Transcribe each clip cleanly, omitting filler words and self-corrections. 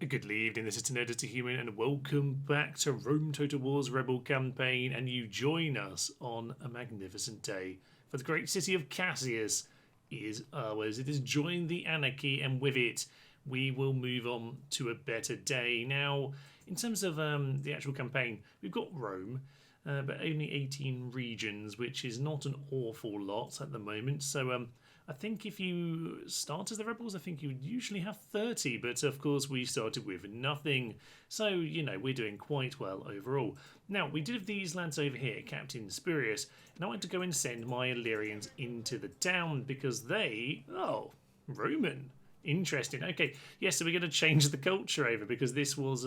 Good evening, this is Nerfed to Human, and welcome back to Rome Total War's Rebel Campaign, and you join us on a magnificent day, for the great city of Cassius is ours. It has joined the anarchy, and with it, we will move on to a better day. Now, in terms of the actual campaign, we've got Rome, but only 18 regions, which is not an awful lot at the moment, so I think if you start as the rebels, I think you would usually have 30, but of course we started with nothing. So, you know, we're doing quite well overall. Now, we did have these lads over here, Captain Spurious, and I want to go and send my Illyrians into the town because they... Oh, Roman. Interesting. Okay, yes, so we're going to change the culture over because this was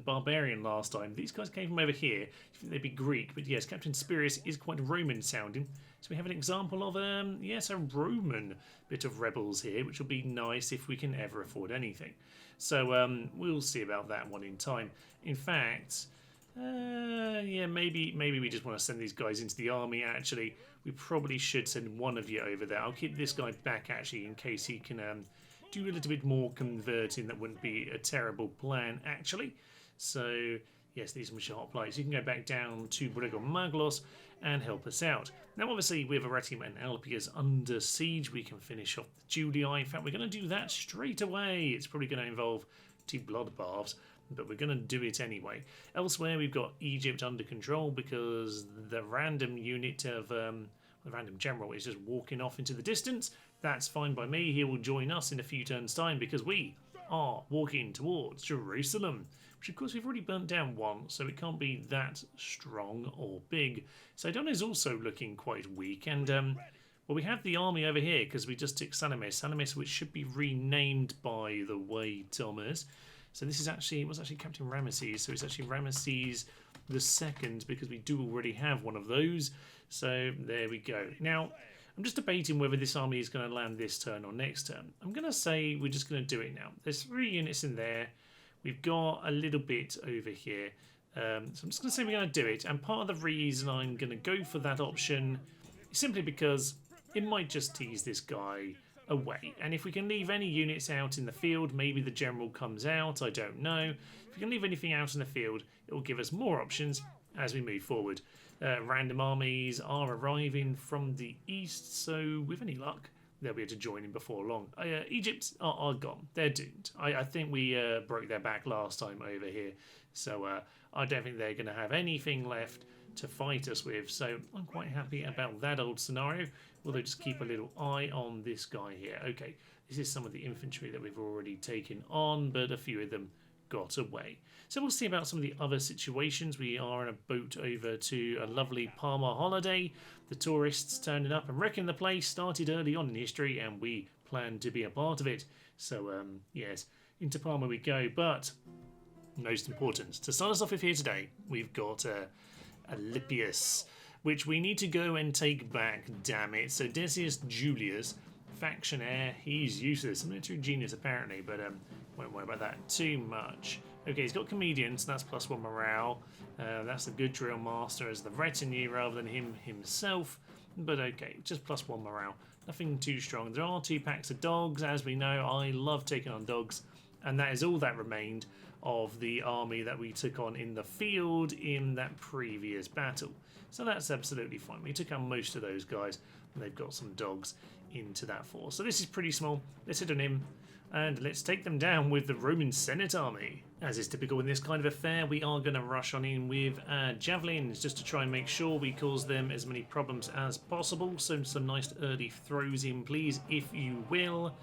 barbarian last time. These guys came from over here. You think they'd be Greek, but yes, Captain Spurious is quite Roman sounding. So we have an example of, yes, a Roman bit of rebels here, which will be nice if we can ever afford anything. So we'll see about that one in time. In fact, yeah, maybe we just want to send these guys into the army, actually. We probably should send one of you over there. I'll keep this guy back, actually, in case he can... do a little bit more converting. That wouldn't be a terrible plan, actually. So, yes, these are some sharp plates. You can go back down to Maglos and help us out. Now, obviously, with Arretium and Alpias under siege, we can finish off the Julii. In fact, we're going to do that straight away. It's probably going to involve 2 bloodbaths, but we're going to do it anyway. Elsewhere, we've got Egypt under control because the random unit of... the random general is just walking off into the distance. That's fine by me. He will join us in a few turns' time because we are walking towards Jerusalem, which of course we've already burnt down once, so it can't be that strong or big. Sidon is also looking quite weak, and well, we have the army over here because we just took Salamis, which should be renamed, by the way, Thomas. So this is actually, it was actually Captain Ramesses, so it's actually Ramesses the Second because we do already have one of those. So there we go. Now, I'm just debating whether this army is going to land this turn or next turn. I'm going to say we're just going to do it now. There's 3 units in there. We've got a little bit over here. So I'm just going to say we're going to do it. And part of the reason I'm going to go for that option is simply because it might just tease this guy away. And if we can leave any units out in the field, maybe the general comes out, I don't know. If we can leave anything out in the field, it will give us more options as we move forward. Random armies are arriving from the east, so with any luck, they'll be able to join in before long. Egypt are gone. They're doomed. I think we broke their back last time over here, so I don't think they're going to have anything left to fight us with, so I'm quite happy about that old scenario, although just keep a little eye on this guy here. Okay, this is some of the infantry that we've already taken on, but a few of them got away. So we'll see about some of the other situations. We are on a boat over to a lovely Parma holiday. The tourists turning up and wrecking the place started early on in history, and we plan to be a part of it. So yes, into Parma we go. But most important, to start us off with here today, we've got Alypius, which we need to go and take back, damn it. So Decius Julius, faction heir, he's useless. A military genius apparently, but won't worry about that too much. Okay, he's got comedians, that's +1 morale. That's the good drill master as the retinue rather than him himself. But okay, just +1 morale. Nothing too strong. There are 2 packs of dogs, as we know. I love taking on dogs. And that is all that remained of the army that we took on in the field in that previous battle. So that's absolutely fine. We took out most of those guys, and they've got some dogs into that force. So this is pretty small. Let's hit on him. And let's take them down with the Roman Senate army. As is typical in this kind of affair, we are going to rush on in with javelins just to try and make sure we cause them as many problems as possible. So some nice early throws in, please, if you will.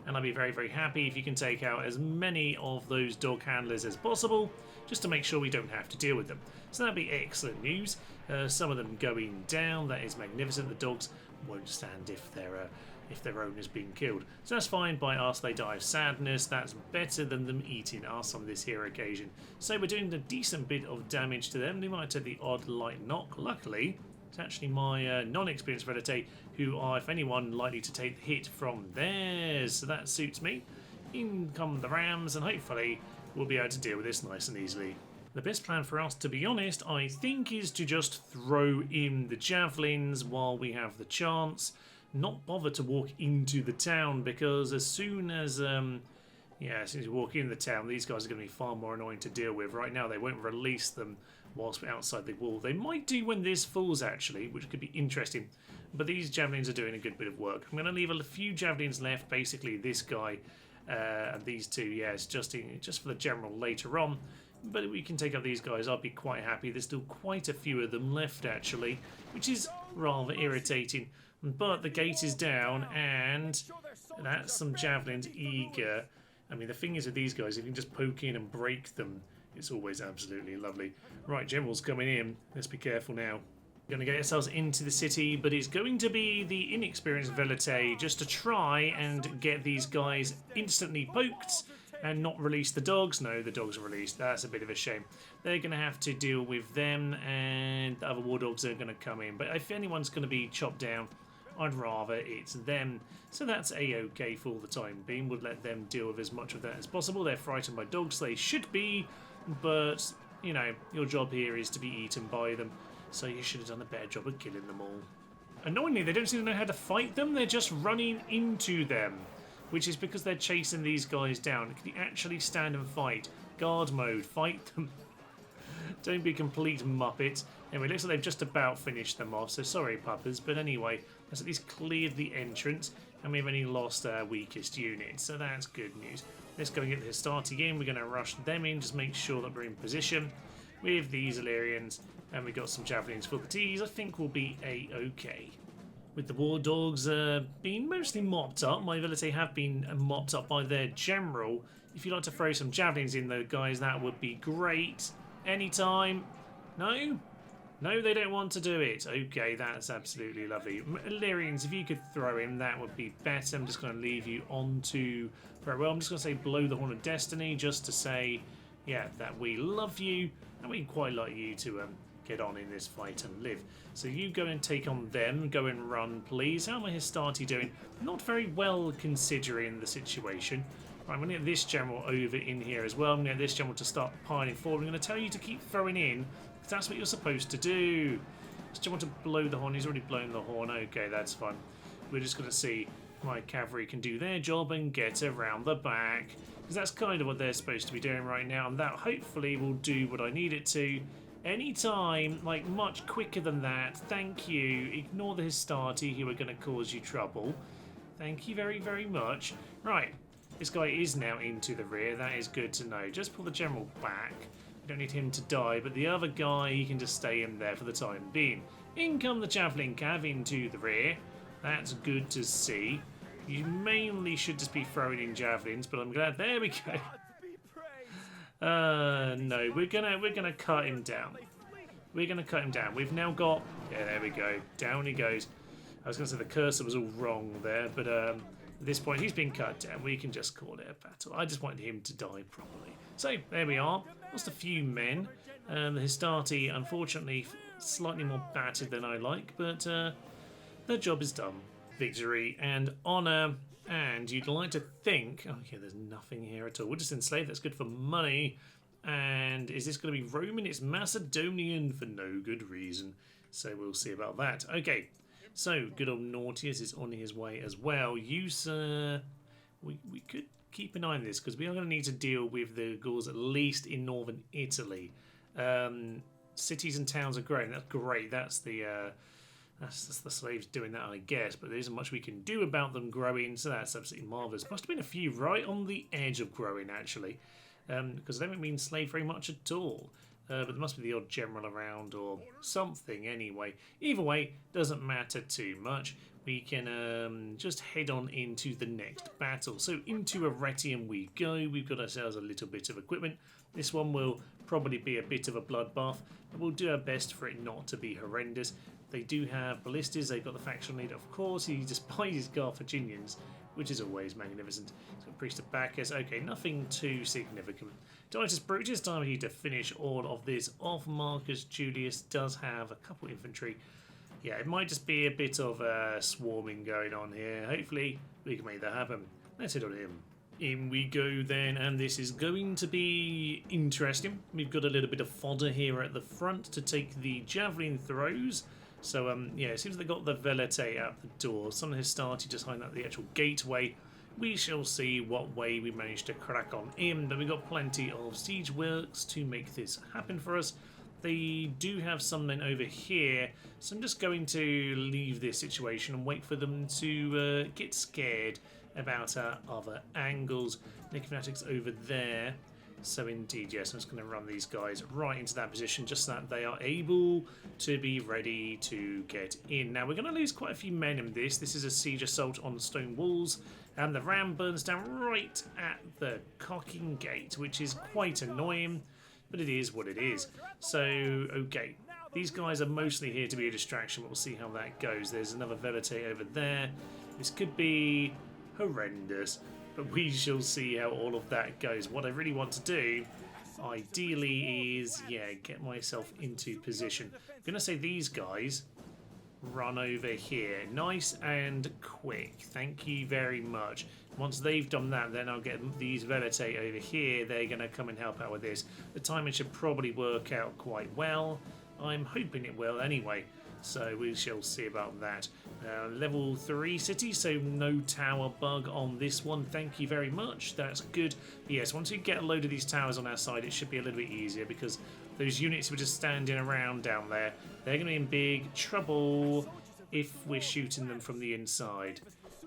And I'll be very, very happy if you can take out as many of those dog handlers as possible, just to make sure we don't have to deal with them. So that'd be excellent news. Some of them going down, that is magnificent. The dogs won't stand if their owner's been killed. So that's fine by us, they die of sadness. That's better than them eating us on this here occasion. So we're doing a decent bit of damage to them. They might take the odd light knock. Luckily, it's actually my non-experienced Redite who are, if anyone, likely to take the hit from theirs. So that suits me. In come the Rams, and hopefully we'll be able to deal with this nice and easily. The best plan for us, to be honest, I think is to just throw in the javelins while we have the chance. Not bother to walk into the town, because as soon as Yeah, as soon as you walk in the town, these guys are going to be far more annoying to deal with. Right now, they won't release them whilst we're outside the wall. They might do when this falls, actually, which could be interesting. But these javelins are doing a good bit of work. I'm going to leave a few javelins left. Basically, this guy and these two, yes, just for the general later on. But we can take up these guys. I'll be quite happy. There's still quite a few of them left, actually, which is rather irritating. But the gate is down, and that's some javelins eager. I mean, the thing is with these guys, if you can just poke in and break them, it's always absolutely lovely. Right, general's coming in. Let's be careful now. We're going to get ourselves into the city, but it's going to be the inexperienced Velite just to try and get these guys instantly poked and not release the dogs. No, the dogs are released. That's a bit of a shame. They're going to have to deal with them, and the other war dogs are going to come in. But if anyone's going to be chopped down, I'd rather it's them. So that's a-okay for the time being. We'll let them deal with as much of that as possible. They're frightened by dogs. They should be, but, you know, your job here is to be eaten by them. So you should have done a better job of killing them all. Annoyingly, they don't seem to know how to fight them. They're just running into them, which is because they're chasing these guys down. Can you actually stand and fight? Guard mode, fight them. Don't be complete muppets. Anyway, looks like they've just about finished them off, so sorry, puppers. But anyway, that's at least cleared the entrance, and we've only lost our weakest unit, so that's good news. Let's go and get the Hastati in. We're going to rush them in, just make sure that we're in position with these Illyrians, and we've got some javelins for the T's. I think we'll be a-okay. With the war dogs being mostly mopped up, my Velite have been mopped up by their general. If you'd like to throw some javelins in though, guys, that would be great. Anytime. No? No, they don't want to do it. Okay, that's absolutely lovely. Illyrians, if you could throw in, that would be better. I'm just going to leave you on to... Very well, I'm just going to say blow the horn of destiny, just to say, yeah, that we love you, and we'd quite like you to get on in this fight and live. So you go and take on them. Go and run, please. How am I Hastati doing? Not very well, considering the situation. Right, I'm going to get this general over in here as well. I'm going to get this general to start piling forward. I'm going to tell you to keep throwing in, because that's what you're supposed to do. This general to blow the horn. He's already blown the horn. Okay, that's fine. We're just going to see my cavalry can do their job and get around the back, because that's kind of what they're supposed to be doing right now, and that hopefully will do what I need it to. Anytime, like much quicker than that. Thank you. Ignore the Hastati who are going to cause you trouble. Thank you very, very much. Right, this guy is now into the rear. That is good to know. Just pull the general back. We don't need him to die, but the other guy, he can just stay in there for the time being. In come the javelin cav into the rear. That's good to see. You mainly should just be throwing in javelins, but I'm glad. There we go. No, we're gonna cut him down. We're gonna cut him down. We've now got, yeah, there we go. Down he goes. I was gonna say the cursor was all wrong there, but at this point he's been cut down. We can just call it a battle. I just wanted him to die properly. So there we are. Lost a few men. The Hastati, unfortunately, slightly more battered than I like, but their job is done. Victory and honour. And you'd like to think... Oh, yeah, there's nothing here at all. We're just enslaved. That's good for money. And is this going to be Roman? It's Macedonian for no good reason. So we'll see about that. Okay. So, good old Nautius is on his way as well. You, sir... We could keep an eye on this, because we are going to need to deal with the Gauls, at least in northern Italy. Cities and towns are growing. That's great. That's the... That's the slaves doing that, I guess, but there isn't much we can do about them growing, so that's absolutely marvellous. Must have been a few right on the edge of growing, actually, because they haven't been enslaved very much at all. But there must be the odd general around or something anyway. Either way, doesn't matter too much. We can just head on into the next battle. So into Arretium we go. We've got ourselves a little bit of equipment. This one will probably be a bit of a bloodbath, but we'll do our best for it not to be horrendous. They do have ballistas. They've got the faction leader, of course. He despises Carthaginians, which is always magnificent. So Priest of Bacchus. Okay, nothing too significant. Titus Brutus, time for you to finish all of this off. Marcus Julius does have a couple infantry. Yeah, it might just be a bit of swarming going on here. Hopefully, we can make that happen. Let's hit on him. In we go then, and this is going to be interesting. We've got a little bit of fodder here at the front to take the javelin throws. So, yeah, it seems they got the Velite out the door. Some of his started just behind that, the actual gateway. We shall see what way we manage to crack on in, but we've got plenty of siege works to make this happen for us. They do have some men over here, so I'm just going to leave this situation and wait for them to get scared about our other angles. Nick Fanatics over there. So indeed, yes, I'm just going to run these guys right into that position just so that they are able to be ready to get in. Now, we're going to lose quite a few men in this. This is a siege assault on stone walls, and the ram burns down right at the cocking gate, which is quite annoying, but it is what it is. So, okay, these guys are mostly here to be a distraction, but we'll see how that goes. There's another Velite over there. This could be horrendous, but we shall see how all of that goes. What I really want to do, ideally, is, yeah, get myself into position. I'm going to say these guys run over here. Nice and quick. Thank you very much. Once they've done that, then I'll get these Velite over here. They're going to come and help out with this. The timing should probably work out quite well. I'm hoping it will anyway. So we shall see about that. Level 3 city, so no tower bug on this one. Thank you very much. That's good. Yes, once we get a load of these towers on our side, it should be a little bit easier because those units were just standing around down there. They're going to be in big trouble if we're shooting them from the inside.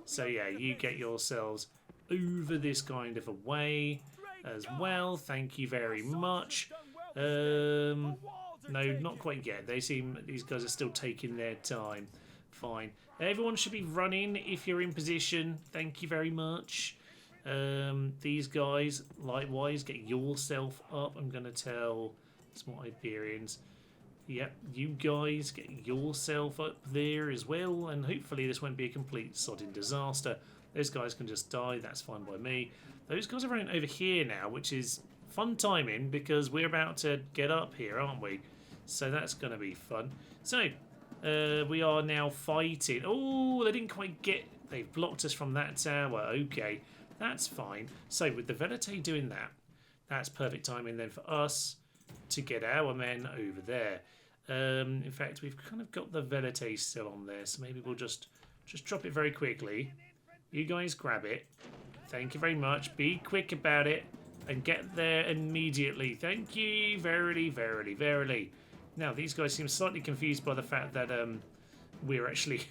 So yeah, you get yourselves over this kind of a way as well. Thank you very much. No, not quite yet. These guys are still taking their time. Fine. Everyone should be running if you're in position. Thank you very much. These guys, likewise, get yourself up. I'm going to tell Small Iberians. Yep, you guys get yourself up there as well. And hopefully this won't be a complete sodding disaster. Those guys can just die. That's fine by me. Those guys are running over here now, which is fun timing because we're about to get up here, aren't we? So that's going to be fun. So, we are now fighting. Oh, they didn't quite get... They've blocked us from that tower. Okay, that's fine. So, with the Velite doing that, that's perfect timing then for us to get our men over there. In fact, we've kind of got the Velite still on there, so maybe we'll just drop it very quickly. You guys grab it. Thank you very much. Be quick about it and get there immediately. Thank you. Verily, verily, verily. Now, these guys seem slightly confused by the fact that we're actually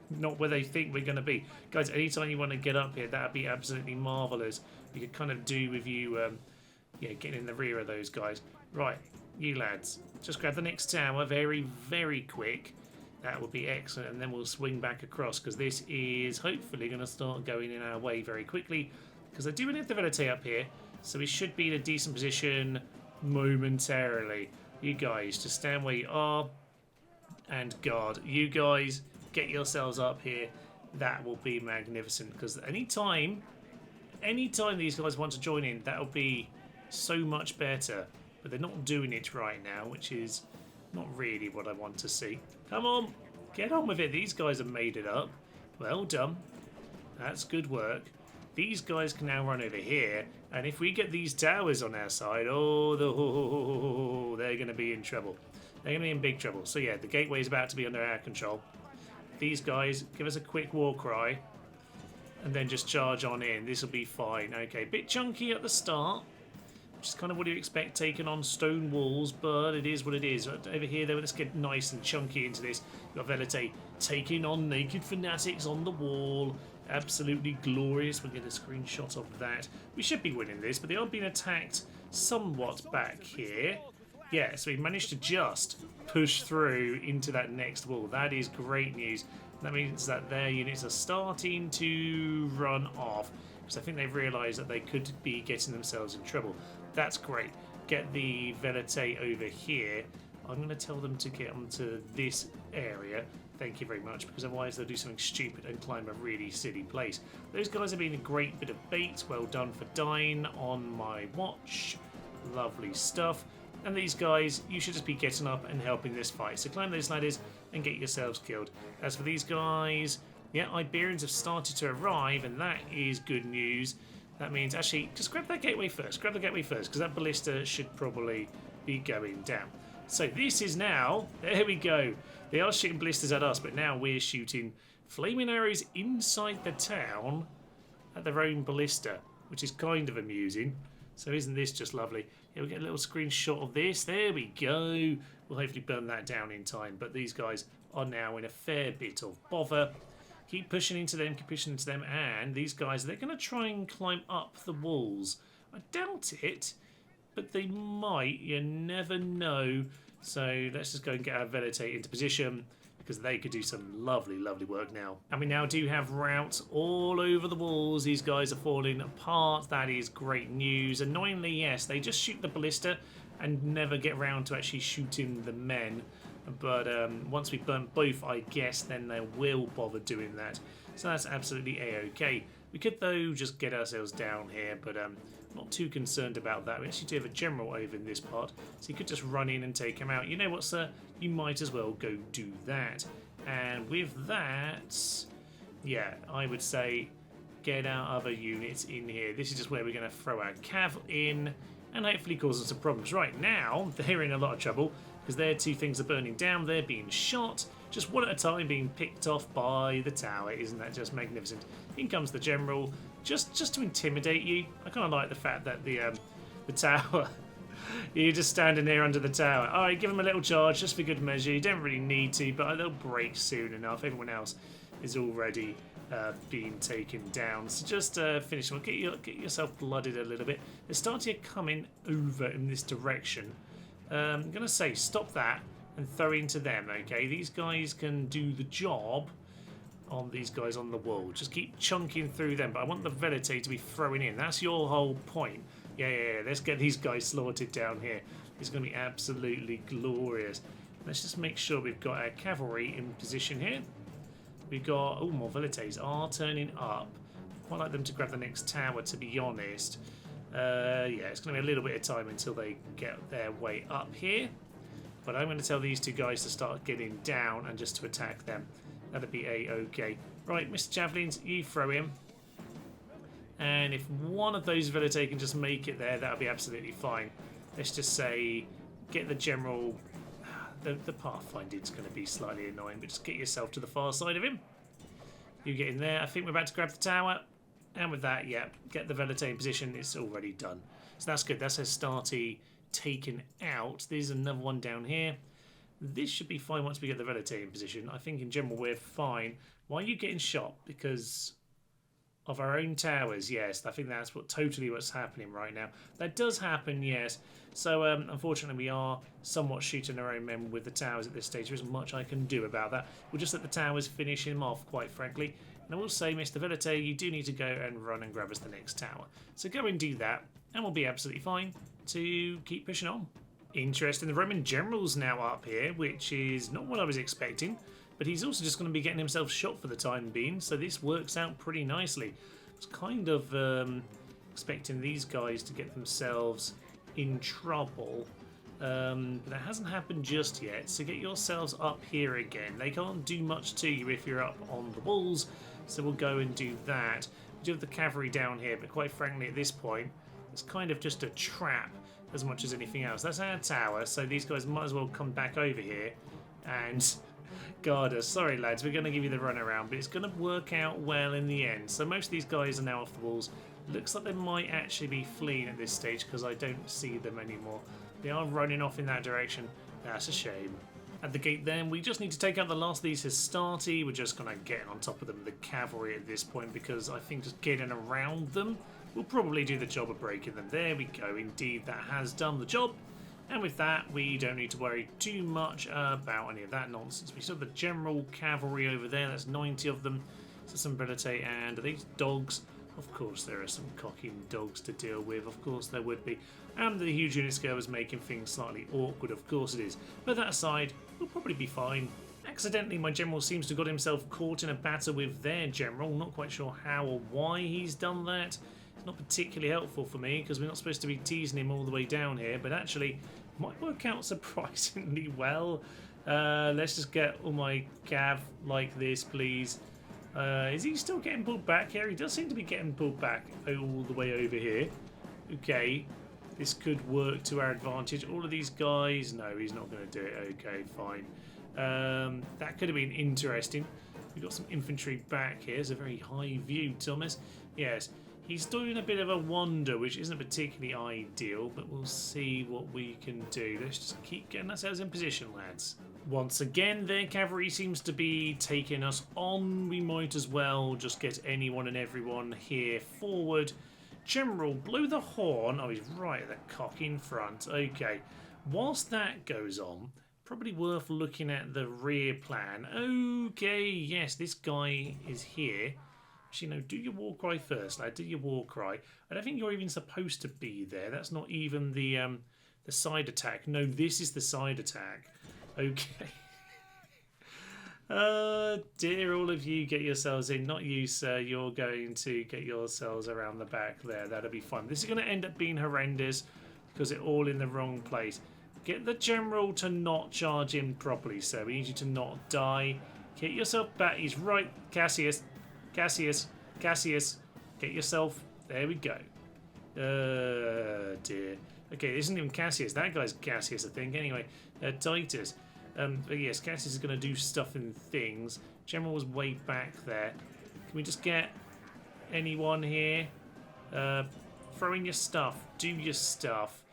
not where they think we're going to be. Guys, anytime you want to get up here, that would be absolutely marvellous. We could kind of do with you yeah, getting in the rear of those guys. Right, you lads, just grab the next tower very, very quick. That would be excellent, and then we'll swing back across because this is hopefully going to start going in our way very quickly because I do need the Velite up here, so we should be in a decent position momentarily. You guys, just stand where you are and guard. You guys, get yourselves up here. That will be magnificent because anytime these guys want to join in, that will be so much better. But they're not doing it right now, which is not really what I want to see. Come on, get on with it. These guys have made it up. Well done. That's good work. These guys can now run over here, and if we get these towers on our side, oh, they're going to be in trouble. They're going to be in big trouble. So yeah, the gateway is about to be under our control. These guys, give us a quick war cry, and then just charge on in. This will be fine. Okay, bit chunky at the start, which is kind of what you expect taking on stone walls, but it is what it is. Over here, though, let's get nice and chunky into this. We've got Velite taking on naked fanatics on the wall. Absolutely glorious. We'll get a screenshot of that. We should be winning this, but they are being attacked somewhat back here. Yeah, so we've managed to just push through into that next wall. That is great news. That means that their units are starting to run off because I think they've realised that they could be getting themselves in trouble. That's great. Get the Velite over here. I'm going to tell them to get onto this area. Thank you very much, because otherwise they'll do something stupid and climb a really silly place. Those guys have been a great bit of bait. Well done for dying on my watch. Lovely stuff. And these guys, you should just be getting up and helping this fight. So climb those ladders and get yourselves killed. As for these guys, yeah, Iberians have started to arrive, and that is good news. That means, actually, just grab that gateway first. Grab the gateway first, because that ballista should probably be going down. So this is now, there we go. They are shooting ballistas at us, but now we're shooting flaming arrows inside the town at their own ballista, which is kind of amusing. So isn't this just lovely? Yeah, we'll get a little screenshot of this. There we go. We'll hopefully burn that down in time. But these guys are now in a fair bit of bother. Keep pushing into them, keep pushing into them. And these guys, they're going to try and climb up the walls. I doubt it, but they might. You never know. So let's just go and get our Velite into position, because they could do some lovely, lovely work now. And we now do have routes all over the walls. These guys are falling apart. That is great news. Annoyingly, yes, they just shoot the ballista and never get round to actually shooting the men. But once we've burnt both, I guess, then they will bother doing that. So that's absolutely a-okay. We could, though, just get ourselves down here, but not too concerned about that. We actually do have a general over in this part, so you could just run in and take him out. You know what, sir? You might as well go do that. And with that, yeah, I would say get our other units in here. This is just where we're going to throw our cav in and hopefully cause us some problems. Right now, they're in a lot of trouble because their two things are burning down. They're being shot, just one at a time, being picked off by the tower. Isn't that just magnificent? In comes the general, just to intimidate you. I kind of like the fact that the tower, you're just standing there under the tower. All right, give them a little charge just for good measure. You don't really need to, but they'll break soon enough. Everyone else is already being taken down. So just finish them. Get yourself blooded a little bit. They're starting to come in over in this direction. I'm going to say stop that and throw into them, okay? These guys can do the job on these guys on the wall. Just keep chunking through them, but I want the Velite to be throwing in. That's your whole point. Yeah. Let's get these guys slaughtered down here. It's going to be absolutely glorious. Let's just make sure we've got our cavalry in position here. We've got... Oh, more Velites are turning up. Quite like them to grab the next tower, to be honest. Yeah, it's going to be a little bit of time until they get their way up here. But I'm going to tell these two guys to start getting down and just to attack them. That'd be a-okay. Right, Mr. Javelins, you throw him. And if one of those Velite can just make it there, that'll be absolutely fine. Let's just say, get the general... The Pathfinder's going to be slightly annoying, but just get yourself to the far side of him. You get in there. I think we're about to grab the tower. And with that, yeah, get the Velite in position. It's already done. So that's good. That's Hastati taken out. There's another one down here. This should be fine once we get the Velite in position. I think in general we're fine. Why are you getting shot? Because of our own towers, yes. I think that's what's happening right now. That does happen, yes. So unfortunately we are somewhat shooting our own men with the towers at this stage. There isn't much I can do about that. We'll just let the towers finish him off, quite frankly. And I will say, Mr. Velite, you do need to go and run and grab us the next tower. So go and do that, and we'll be absolutely fine to keep pushing on. Interesting, the Roman general's now up here, which is not what I was expecting, but he's also just going to be getting himself shot for the time being, so this works out pretty nicely. I was kind of expecting these guys to get themselves in trouble, but that hasn't happened just yet, so get yourselves up here again. They can't do much to you if you're up on the walls, so we'll go and do that. We do have the cavalry down here, but quite frankly at this point, it's kind of just a trap as much as anything else. That's our tower, so these guys might as well come back over here and guard us. Sorry lads, we're going to give you the runaround, but it's going to work out well in the end. So most of these guys are now off the walls. Looks like they might actually be fleeing at this stage because I don't see them anymore. They are running off in that direction. That's a shame. At the gate then, we just need to take out the last of these Hastati. We're just going to get on top of them, the cavalry at this point, because I think just getting around them will probably do the job of breaking them. There we go. Indeed, that has done the job. And with that, we don't need to worry too much about any of that nonsense. We still have the general cavalry over there. That's 90 of them. So some Velite, and are these dogs? Of course there are some cocking dogs to deal with. Of course there would be. And the huge unit scale is making things slightly awkward. Of course it is. But that aside, we'll probably be fine. Accidentally, my general seems to have got himself caught in a battle with their general. Not quite sure how or why he's done that. It's not particularly helpful for me because we're not supposed to be teasing him all the way down here. But actually, it might work out surprisingly well. Let's just get all my cav like this, please. Is he still getting pulled back here? He does seem to be getting pulled back all the way over here. Okay, this could work to our advantage. All of these guys, no, he's not going to do it. Okay, fine. That could have been interesting. We've got some infantry back here. It's a very high view, Thomas. Yes, he's doing a bit of a wander, which isn't particularly ideal, but we'll see what we can do. Let's just keep getting ourselves in position, lads. Once again, their cavalry seems to be taking us on. We might as well just get anyone and everyone here forward. General, blow the horn. Oh, he's right at the cock in front. Okay, whilst that goes on, probably worth looking at the rear plan. Okay, yes, this guy is here. Actually, no, do your war cry first, lad. Do your war cry. I don't think you're even supposed to be there. That's not even the side attack. No, this is the side attack. Okay. Dear, all of you, get yourselves in. Not you, sir. You're going to get yourselves around the back there. That'll be fun. This is going to end up being horrendous because it's all in the wrong place. Get the general to not charge in properly, sir. We need you to not die. Get yourself back. He's right. Cassius. Cassius. Cassius. Get yourself. There we go. Dear. Okay, this isn't even Cassius. That guy's Cassius, I think. Anyway, Titus. But yes, Cassius is going to do stuff and things. General was way back there. Can we just get anyone here? Throw in your stuff. Do your stuff.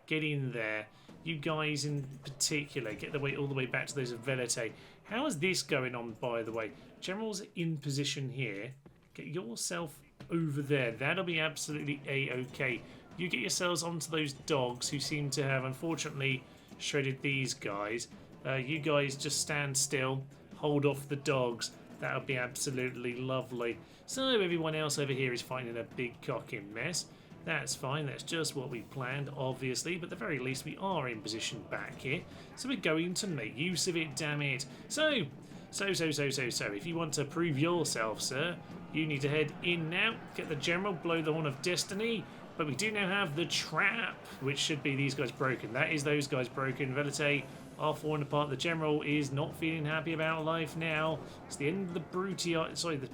Get in there. You guys in particular, get the way all the way back to those Velite. How is this going on, by the way? General's in position here. Get yourself over there. That'll be absolutely A-okay. You get yourselves onto those dogs who seem to have, unfortunately, shredded these guys. You guys just stand still, hold off the dogs. That would be absolutely lovely. So everyone else over here is finding a big cocking mess. That's fine, that's just what we planned, obviously, but at the very least we are in position back here. So we're going to make use of it, damn it. So, if you want to prove yourself, sir, you need to head in now, get the general, blow the horn of destiny. But we do now have the trap, which should be these guys broken. That is those guys broken. Velite are falling apart. The general is not feeling happy about life now. It's the end of the Brutii. Sorry, the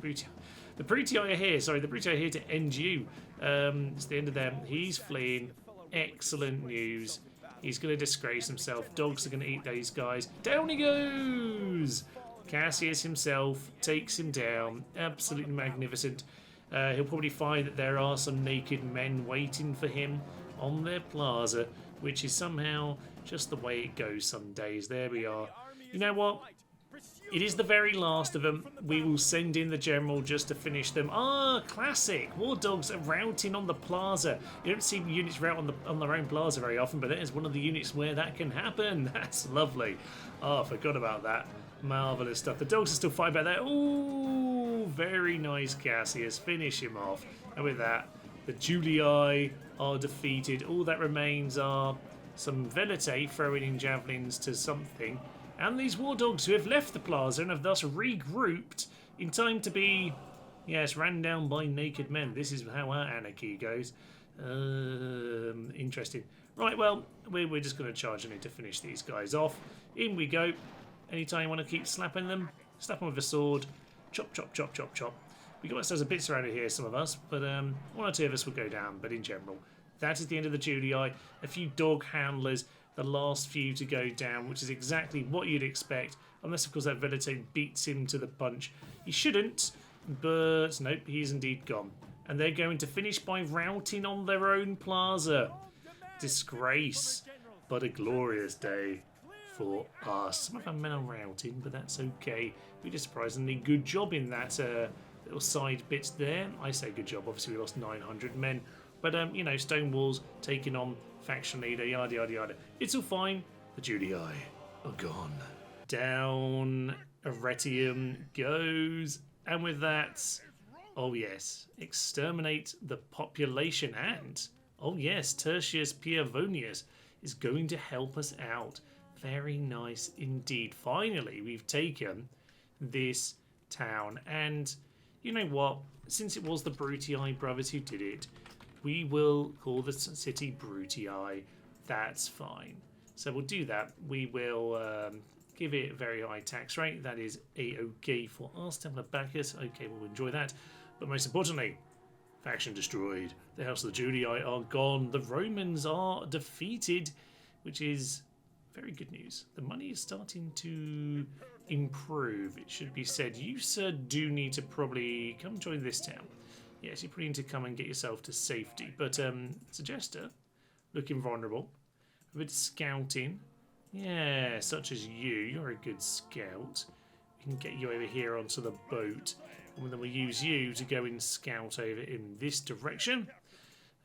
Brutii are here. Sorry, the Brutii are here to end you. It's the end of them. He's fleeing. Excellent news. He's going to disgrace himself. Dogs are going to eat these guys. Down he goes! Cassius himself takes him down. Absolutely magnificent. He'll probably find that there are some naked men waiting for him on their plaza, which is somehow just the way it goes some days. There we are. You know what? It is the very last of them. We will send in the general just to finish them. Ah, classic. War dogs are routing on the plaza. You don't see units rout on their own plaza very often, but that is one of the units where that can happen. That's lovely. Oh, I forgot about that. Marvellous stuff. The dogs are still fighting back there. Ooh, very nice, Cassius. Finish him off. And with that, the Julii are defeated. All that remains are some Velite throwing in javelins to something. And these war dogs who have left the plaza and have thus regrouped in time to be, yes, ran down by naked men. This is how our anarchy goes. Interesting. Right, well, we're just going to charge in to finish these guys off. In we go. Anytime you want to keep slapping them, slap them with a sword. Chop, chop, chop, chop, chop. We got ourselves a bit surrounded here, some of us, but one or two of us will go down. But in general, that is the end of the Julii. A few dog handlers, the last few to go down, which is exactly what you'd expect, unless of course that Velite beats him to the punch. He shouldn't, but nope, he's indeed gone. And they're going to finish by routing on their own plaza. Disgrace, but a glorious day for us. Some of our men are routing, but that's okay. We did a surprisingly good job in that little side bit there. I say good job, obviously we lost 900 men. But, you know, stone walls taking on faction leader, yada, yada, yada. It's all fine. The Julii are gone. Down Arretium goes. And with that, oh yes, exterminate the population. And, oh yes, Tertius Piavonius is going to help us out. Very nice indeed. Finally, we've taken this town. And you know what? Since it was the Brutii brothers who did it, we will call the city Brutii. That's fine. So we'll do that. We will give it a very high tax rate. That is a-okay for us. Temple of Bacchus. Okay, we'll enjoy that. But most importantly, faction destroyed. The House of the Julii are gone. The Romans are defeated, which is very good news. The money is starting to improve. It should be said. You, sir, do need to probably come join this town. Yes, you probably need to come and get yourself to safety. But Suggester, looking vulnerable. A bit of scouting. Yeah, such as you. You're a good scout. We can get you over here onto the boat. And then we'll use you to go and scout over in this direction.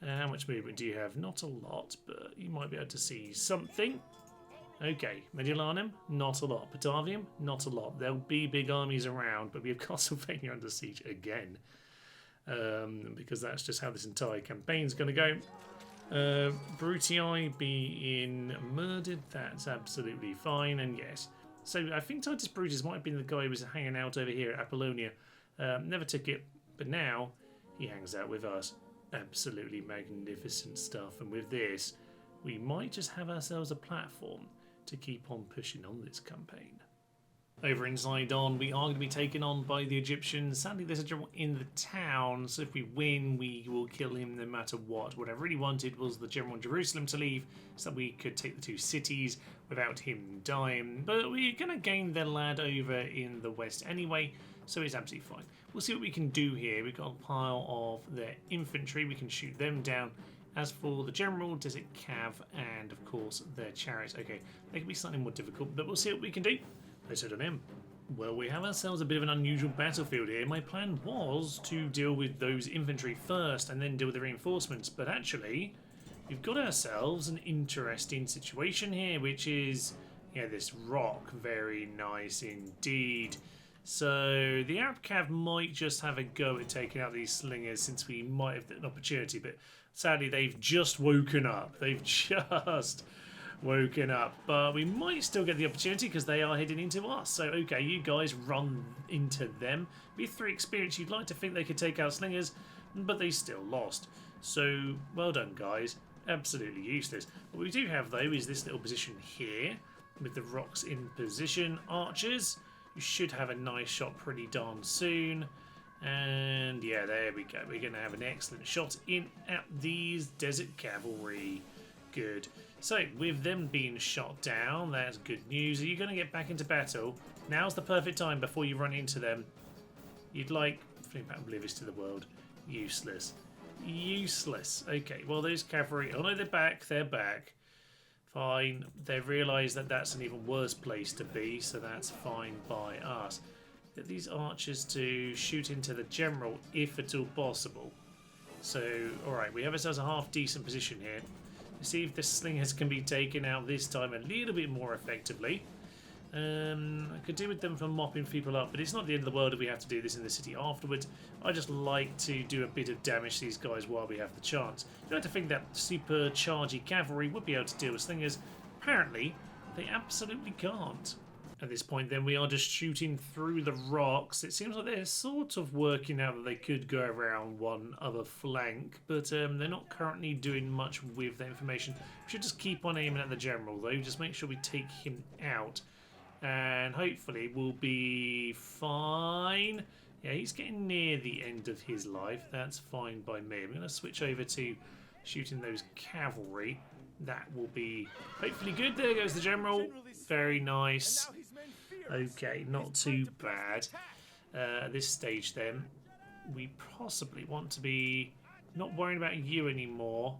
How much movement do you have? Not a lot, but you might be able to see something. Okay, Mediolanum, not a lot. Batavium, not a lot. There'll be big armies around, but we have Castlevania under siege again. Because that's just how this entire campaign's going to go. Brutii being murdered, that's absolutely fine, and yes. So I think Titus Brutus might have been the guy who was hanging out over here at Apollonia. Never took it, but now he hangs out with us. Absolutely magnificent stuff, and with this, we might just have ourselves a platform to keep on pushing on this campaign. Over in Sidon, we are going to be taken on by the Egyptians. Sadly, there's a general in the town, so if we win, we will kill him no matter what. What I really wanted was the general in Jerusalem to leave, so that we could take the two cities without him dying. But we're going to gain the lad over in the west anyway, so it's absolutely fine. We'll see what we can do here. We've got a pile of their infantry. We can shoot them down. As for the general, Desert Cav, and of course their chariots. Okay, they can be slightly more difficult, but we'll see what we can do. Let's head on in. Well, we have ourselves a bit of an unusual battlefield here. My plan was to deal with those infantry first and then deal with the reinforcements, but actually we've got ourselves an interesting situation here, which is, yeah, this rock. Very nice indeed. So the Arab Cav might just have a go at taking out these slingers, since we might have an opportunity, but sadly they've just woken up. They've just woken up, but we might still get the opportunity because they are heading into us. So okay, you guys run into them. With 3 experience, you'd like to think they could take out slingers, but they still lost. So well done, guys. Absolutely useless. What we do have though is this little position here with the rocks in position. Archers, you should have a nice shot pretty darn soon. And yeah, there we go. We're going to have an excellent shot in at these desert cavalry. Good. So, with them being shot down, that's good news. Are you going to get back into battle? Now's the perfect time before you run into them. You'd like... Fling back oblivious to the world. Useless. Useless. Okay, well, those cavalry... Oh, no, they're back. They're back. Fine. They've realised that that's an even worse place to be, so that's fine by us. Get these archers to shoot into the general, if at all possible. So, alright, we have ourselves a half-decent position here. See if the slingers can be taken out this time a little bit more effectively. I could do with them for mopping people up, but it's not the end of the world if we have to do this in the city afterwards. I just like to do a bit of damage to these guys while we have the chance. You'd like to think that super chargy cavalry would be able to deal with slingers. Apparently, they absolutely can't. At this point then, we are just shooting through the rocks. It seems like they're sort of working out that they could go around one other flank, but they're not currently doing much with the information. We should just keep on aiming at the general though, just make sure we take him out, and hopefully we'll be fine. Yeah, he's getting near the end of his life. That's fine by me. I'm going to switch over to shooting those cavalry. That will be hopefully good. There goes the general. Very nice. Okay, not too bad. At this stage then, we possibly want to be not worrying about you anymore.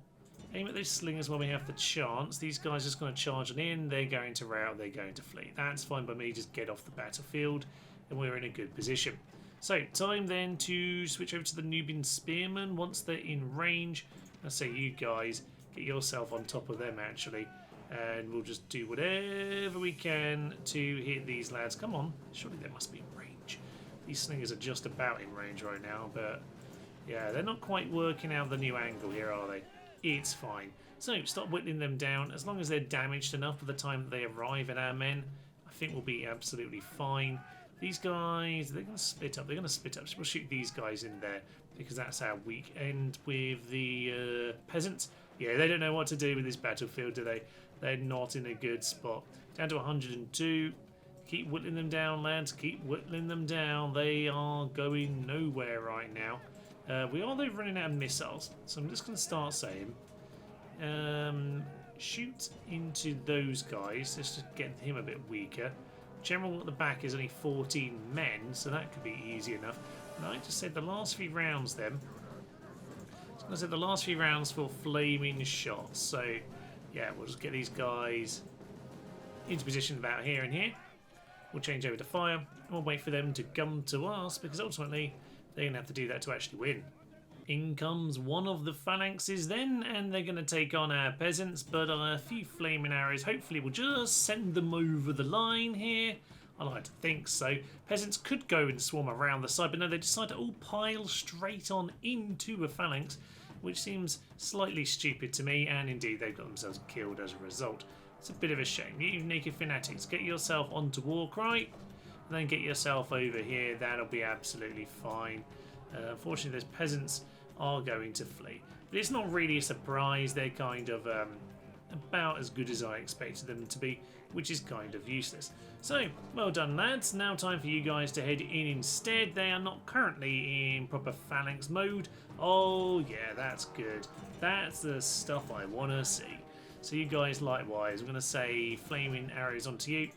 Aim at those slingers while we have the chance. These guys are just going to charge on in. They're going to rout. They're going to flee. That's fine by me. Just get off the battlefield and we're in a good position. So, time then to switch over to the Nubian Spearmen once they're in range. I say you guys, get yourself on top of them actually. And we'll just do whatever we can to hit these lads. Come on, surely they must be in range. These slingers are just about in range right now, but yeah, they're not quite working out the new angle here, are they? It's fine. So, stop whittling them down. As long as they're damaged enough by the time that they arrive at our men, I think we'll be absolutely fine. These guys, they're going to split up. They're going to split up. So we'll shoot these guys in there because that's our weak end with the peasants. Yeah, they don't know what to do with this battlefield, do they? They're not in a good spot. Down to 102. Keep whittling them down, lads. Keep whittling them down. They are going nowhere right now. We are, though, running out of missiles. So I'm just going to start saying, shoot into those guys. Let's just get him a bit weaker. General at the back is only 14 men, so that could be easy enough. And I just said the last few rounds then, So I said the last few rounds for flaming shots. So yeah, we'll just get these guys into position about here and here. We'll change over to fire and we'll wait for them to come to us because ultimately they're going to have to do that to actually win. In comes one of the phalanxes then, and they're going to take on our peasants, but a few flaming arrows hopefully will just send them over the line here. I like to think so. Peasants could go and swarm around the side, but no, they decide to all pile straight on into a phalanx, which seems slightly stupid to me, and indeed they've got themselves killed as a result. It's a bit of a shame. You naked fanatics, get yourself onto Warcry, and then get yourself over here. That'll be absolutely fine. Unfortunately, those peasants are going to flee. But it's not really a surprise. They're kind of about as good as I expected them to be, which is kind of useless. So, well done, lads. Now time for you guys to head in instead. They are not currently in proper phalanx mode. Oh, yeah, that's good. That's the stuff I want to see. So you guys likewise. I'm going to say flaming arrows onto you.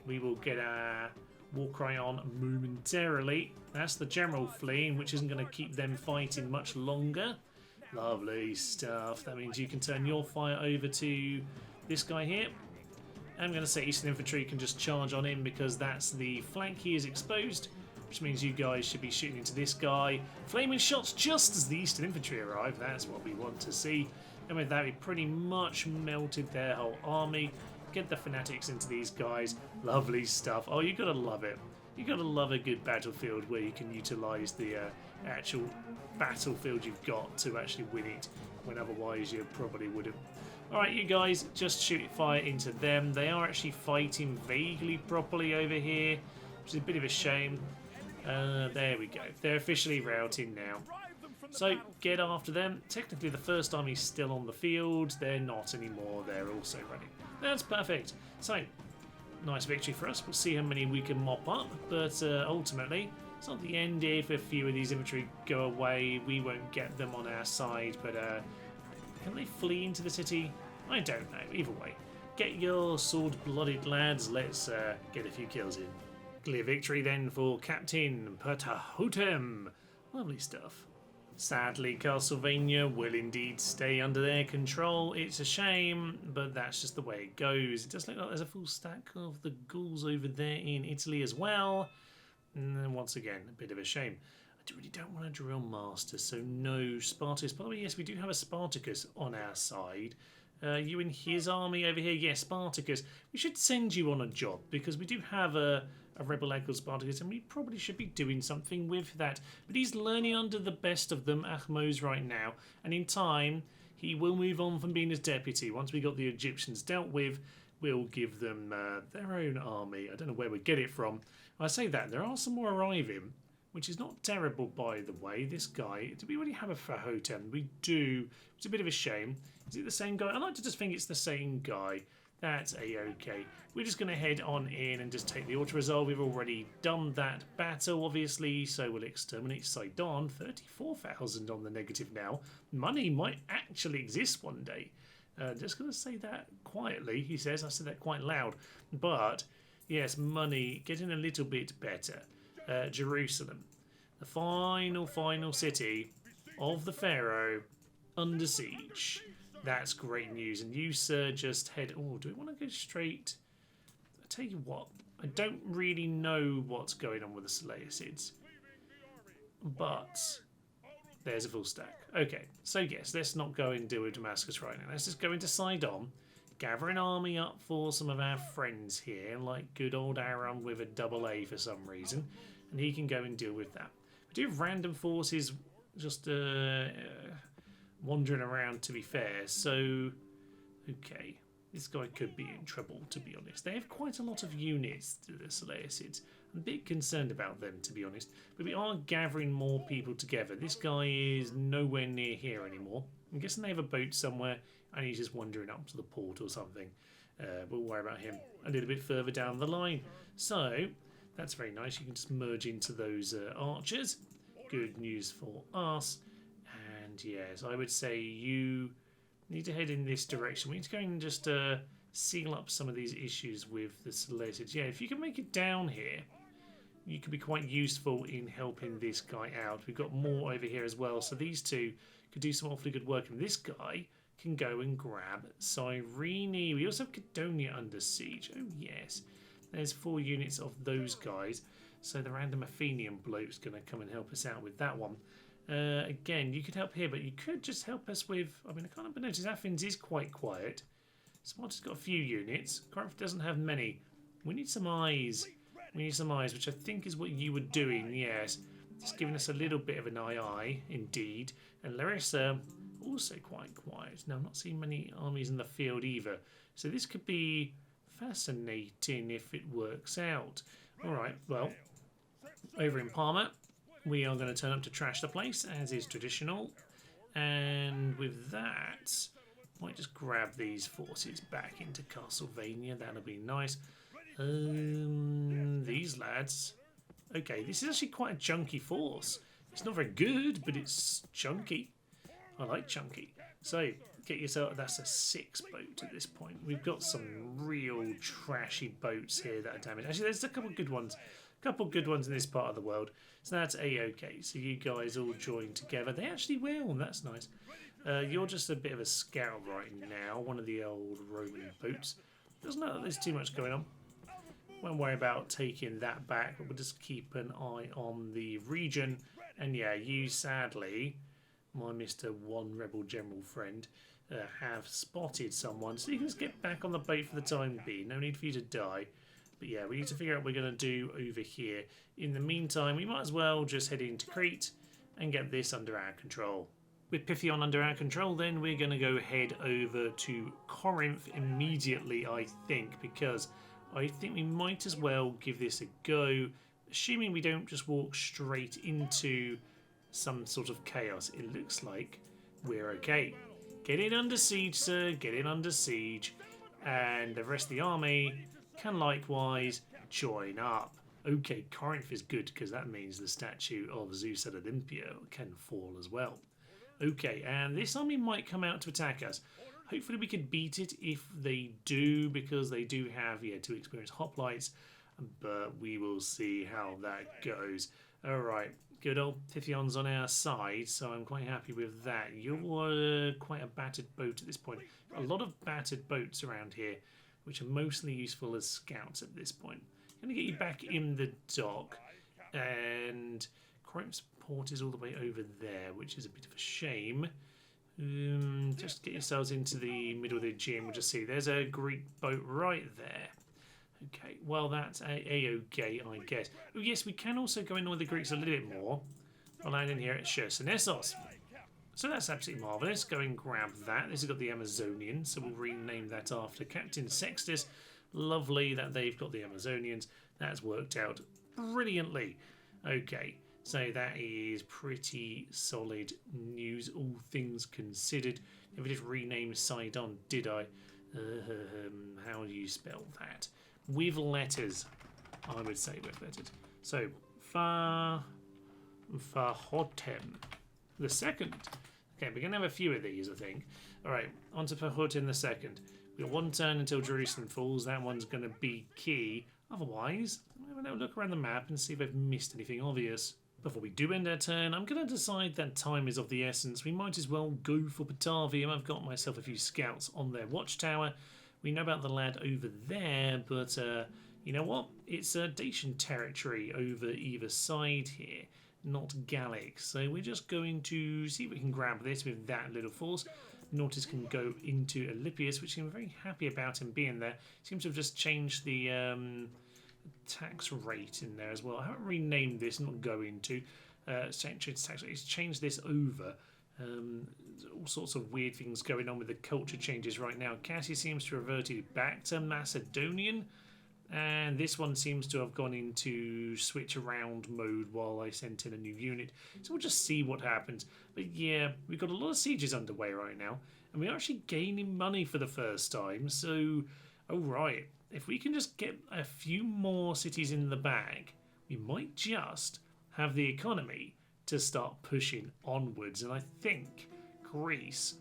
We will get our Warcry on momentarily. That's the general fleeing, which isn't going to keep them fighting much longer. Lovely stuff. That means you can turn your fire over to this guy here. I'm going to say Eastern Infantry can just charge on him because that's the flank he is exposed, which means you guys should be shooting into this guy. Flaming shots just as the Eastern Infantry arrive. That's what we want to see. And with that, we pretty much melted their whole army. Get the fanatics into these guys. Lovely stuff. Oh, you gotta love it. You gotta love a good battlefield where you can utilise the actual battlefield you've got to actually win it, when otherwise you probably wouldn't. Alright, you guys, just shoot fire into them. They are actually fighting vaguely properly over here, which is a bit of a shame. There we go. They're officially routing now. So, get after them. Technically, the first army's still on the field. They're not anymore. They're also running. That's perfect. So, nice victory for us. We'll see how many we can mop up. But ultimately, it's not the end if a few of these infantry go away. We won't get them on our side. But can they flee into the city? I don't know. Either way, get your sword-blooded lads. Let's get a few kills in. Clear victory then for Captain Arretium. Lovely stuff. Sadly, Castlevania will indeed stay under their control. It's a shame, but that's just the way it goes. It does look like there's a full stack of the Gauls over there in Italy as well. And then once again, a bit of a shame. I really don't want a drill master, so no Spartacus. By the way, yes, we do have a Spartacus on our side. You and his army over here? Yes, Spartacus. We should send you on a job because we do have a rebel like Spartacus, and we probably should be doing something with that. But he's learning under the best of them, Ahmose, right now, and in time he will move on from being his deputy. Once we got the Egyptians dealt with, we'll give them their own army. I don't know where we get it from. I say that there are some more arriving, which is not terrible, by the way. This guy, do we already have a Arretium? We do. It's a bit of a shame. Is it the same guy? I like to just think it's the same guy. That's a-okay. We're just going to head on in and just take the auto-resolve. We've already done that battle, obviously, so we'll exterminate Sidon. 34,000 on the negative now. Money might actually exist one day. Just going to say that quietly, he says. I said that quite loud. But, yes, money getting a little bit better. Jerusalem. The final city of the Pharaoh under siege. That's great news. And you, sir, just head... Oh, do we want to go straight? I tell you what, I don't really know what's going on with the Seleucids. But there's a full stack. Okay, so yes, let's not go and deal with Damascus right now. Let's just go into Sidon, gather an army up for some of our friends here, like good old Aram with a double A for some reason, and he can go and deal with that. We do have random forces just wandering around, to be fair, so okay, this guy could be in trouble, to be honest. They have quite a lot of units, to the Seleucids. I'm a bit concerned about them, to be honest, but we are gathering more people together. This guy is nowhere near here anymore. I'm guessing they have a boat somewhere and he's just wandering up to the port or something. We'll worry about him a little bit further down the line. So that's very nice. You can just merge into those archers. Good news for us. And yes, I would say you need to head in this direction. We need to go and just seal up some of these issues with the Seleucids. Yeah, if you can make it down here, you could be quite useful in helping this guy out. We've got more over here as well, so these two could do some awfully good work. And this guy can go and grab Cyrene. We also have Cadonia under siege. Oh yes, there's 4 units of those guys. So the random Athenian bloke's going to come and help us out with that one. Again, you could help here, but you could just help us with... I mean, I can't help but notice Athens is quite quiet. Sparta's got a few units. Corinth doesn't have many. We need some eyes. We need some eyes, which I think is what you were doing, yes. Just giving us a little bit of an eye, indeed. And Larissa, also quite quiet. Now, I'm not seeing many armies in the field either. So this could be fascinating if it works out. All right, well, over in Parma, we are going to turn up to trash the place, as is traditional. And with that, might just grab these forces back into Castlevania. That'll be nice. These lads. Okay, this is actually quite a chunky force. It's not very good, but it's chunky. I like chunky. So, get yourself... That's a 6 boat at this point. We've got some real trashy boats here that are damaged. Actually, there's a couple of good ones. A couple of good ones in this part of the world. So that's A-OK. So you guys all join together. They actually will. That's nice. You're just a bit of a scout right now. One of the old Roman boats. Doesn't look like there's too much going on. Won't worry about taking that back. But we'll just keep an eye on the region. And yeah, you sadly, my Mr. One Rebel General friend, have spotted someone. So you can just get back on the boat for the time being. No need for you to die. But yeah, we need to figure out what we're going to do over here. In the meantime, we might as well just head into Crete and get this under our control. With Pythion under our control, then we're going to go head over to Corinth immediately, I think, because I think we might as well give this a go, assuming we don't just walk straight into some sort of chaos. It looks like we're okay. Get it under siege, sir. Get it under siege. And the rest of the army can likewise join up. Okay, Corinth is good because that means the statue of Zeus at Olympia can fall as well. Okay, and this army might come out to attack us. Hopefully we could beat it if they do, because they do have 2 experienced hoplites, but we will see how that goes. Alright, good old Pythion's on our side, so I'm quite happy with that. You're quite a battered boat at this point. A lot of battered boats around here, which are mostly useful as scouts at this point. I'm going to get you back in the dock, and Corinth's port is all the way over there, which is a bit of a shame. Just get yourselves into the middle of the Aegean. We'll just see. There's a Greek boat right there. Okay, well, that's A-OK, I guess. Oh, yes, we can also go in with the Greeks a little bit more. I'll land in here at Chersonesos. So that's absolutely marvellous. Go and grab that. This has got the Amazonian, so we'll rename that after Captain Sextus. Lovely that they've got the Amazonians. That's worked out brilliantly. Okay, so that is pretty solid news, all things considered. Never did rename Sidon, did I? How do you spell that? With letters, I would say with letters. So, Farhotem the second. Okay, we're going to have a few of these, I think. Alright, on to Farhotem the second. We've got 1 turn until Jerusalem falls. That one's going to be key. Otherwise, we'll have a look around the map and see if I've missed anything obvious. Before we do end our turn, I'm going to decide that time is of the essence. We might as well go for Batavium. I've got myself a few scouts on their watchtower. We know about the lad over there, but you know what? It's Dacian territory over either side here, not Gallic. So we're just going to see if we can grab this with that little force. Nautis can go into Alypius, which I'm very happy about him being there. Seems to have just changed the tax rate in there as well. I haven't renamed this, I'm not going to. It's changed this over. All sorts of weird things going on with the culture changes right now. Cassie seems to have reverted back to Macedonian, and this one seems to have gone into switch around mode while I sent in a new unit. So we'll just see what happens. But yeah, we've got a lot of sieges underway right now, and we're actually gaining money for the first time. So, alright, if we can just get a few more cities in the bag, we might just have the economy to start pushing onwards. And I think Greece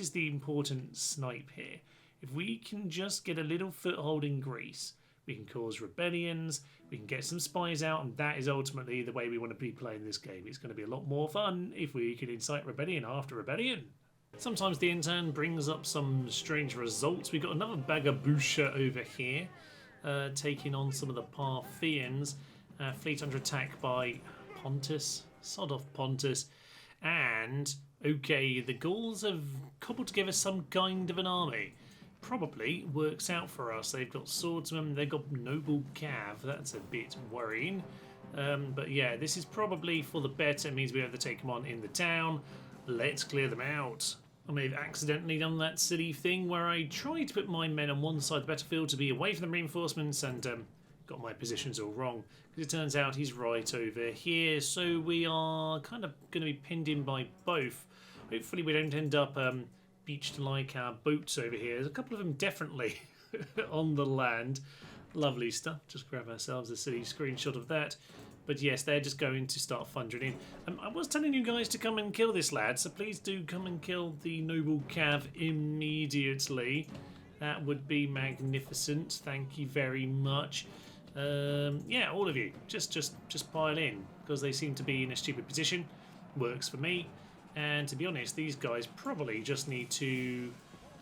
is the important snipe here. If we can just get a little foothold in Greece, we can cause rebellions, we can get some spies out, and that is ultimately the way we want to be playing this game. It's going to be a lot more fun if we can incite rebellion after rebellion. Sometimes the intern brings up some strange results. We've got another Bagabusha over here, taking on some of the Parthians. Fleet under attack by Pontus. Sod off Pontus. And, okay, the Gauls have cobbled together some kind of an army. Probably works out for us. They've got swordsmen, they've got noble cav. That's a bit worrying. But yeah, this is probably for the better. It means we have to take them on in the town. Let's clear them out. I may have accidentally done that silly thing where I tried to put my men on one side of the battlefield to be away from the reinforcements and got my positions all wrong. Because it turns out he's right over here, so we are kind of going to be pinned in by both. Hopefully we don't end up beached like our boats over here. There's a couple of them definitely on the land. Lovely stuff. Just grab ourselves a silly screenshot of that. But yes, they're just going to start thundering in. I was telling you guys to come and kill this lad, so please do come and kill the noble cav immediately. That would be magnificent. Thank you very much. Yeah, all of you, just pile in, because they seem to be in a stupid position. Works for me. And to be honest, these guys probably just need to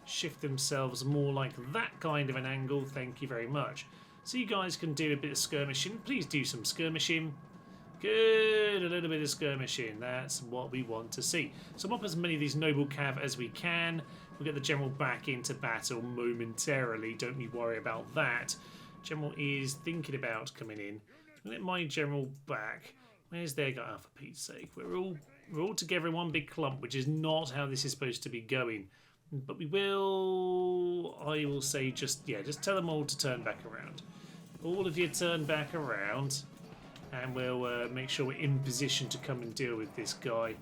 shift themselves more like that kind of an angle. Thank you very much. So you guys can do a bit of skirmishing. Please do some skirmishing. Good, a little bit of skirmishing. That's what we want to see. So mop as many of these noble cav as we can. We'll get the general back into battle momentarily. Don't you worry about that. General is thinking about coming in. Let my general back. Where's their guy? Oh, for Pete's sake. We're all together in one big clump, which is not how this is supposed to be going. But we will, I will say, just tell them all to turn back around. All of you turn back around, and we'll make sure we're in position to come and deal with this guy.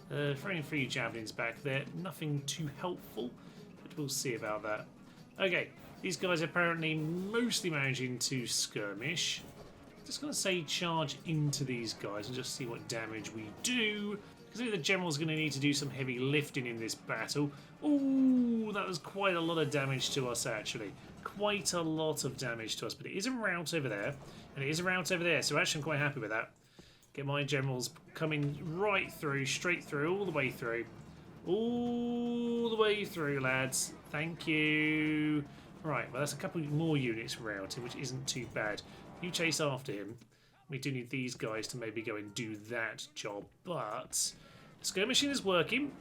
Throwing 3 javelins back there, nothing too helpful, but we'll see about that. Okay, these guys are apparently mostly managing to skirmish. Just going to say charge into these guys and just see what damage we do. Because the general's going to need to do some heavy lifting in this battle. Ooh, that was quite a lot of damage to us, actually. Quite a lot of damage to us. But it is a rout over there, and it is a rout over there, so actually I'm quite happy with that. Get my generals coming right through, straight through, all the way through. All the way through, lads. Thank you. Right, well, that's a couple more units routing, which isn't too bad. You chase after him. We do need these guys to maybe go and do that job, but skirmishing is working.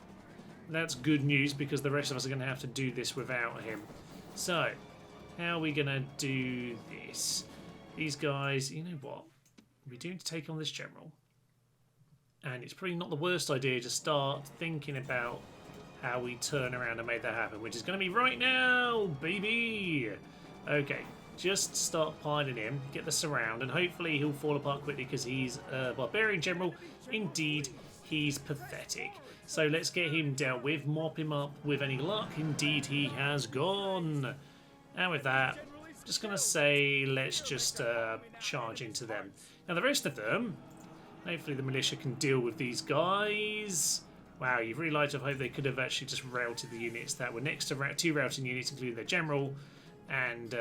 That's good news because the rest of us are going to have to do this without him. So, how are we going to do this? These guys, you know what? We do need to take on this general. And it's probably not the worst idea to start thinking about how we turn around and make that happen, which is going to be right now, baby! Okay. Just start piling him, get the surround, and hopefully he'll fall apart quickly because he's a barbarian general. Indeed, he's pathetic. So let's get him dealt with, mop him up with any luck. Indeed, he has gone. And with that, just going to say let's just charge into them. Now the rest of them, hopefully the militia can deal with these guys. Wow, you've really liked to hope they could have actually just routed the units that were next to 2 routing units, including their general, and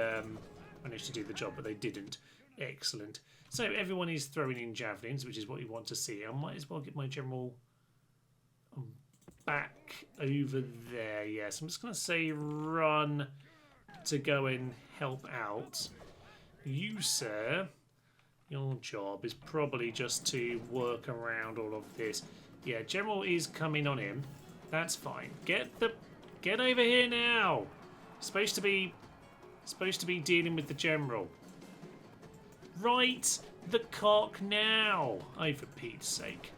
managed to do the job, but they didn't. Excellent. So everyone is throwing in javelins, which is what you want to see. I might as well get my general back over there. Yes, I'm just going to say run to go and help out. You, sir, your job is probably just to work around all of this. Yeah, general is coming on him. That's fine. Get over here now. Supposed to be dealing with the general. Right the cock now. Oh, for Pete's sake.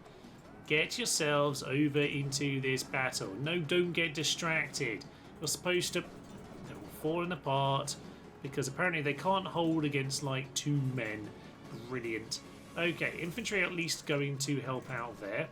Get yourselves over into this battle. No, don't get distracted. You're supposed to... They're all falling apart because apparently they can't hold against like 2 men. Brilliant. Okay, infantry at least going to help out there.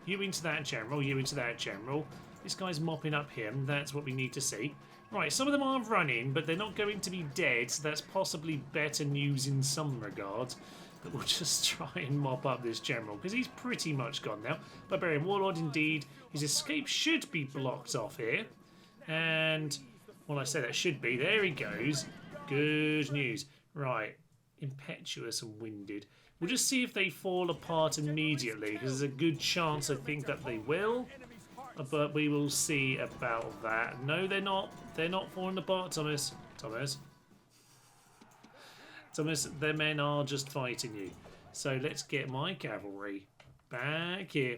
You into that general, you into that general. This guy's mopping up him. That's what we need to see. Right, some of them are running, but they're not going to be dead, so that's possibly better news in some regards. But we'll just try and mop up this general, because he's pretty much gone now. Barbarian Warlord, indeed. His escape should be blocked off here. And, well, I say that should be. There he goes. Good news. Right. Impetuous and winded. We'll just see if they fall apart immediately, because there's a good chance I think that they will. But we will see about that. No, they're not. They're not falling apart, Thomas. Thomas, their men are just fighting you. So let's get my cavalry back here.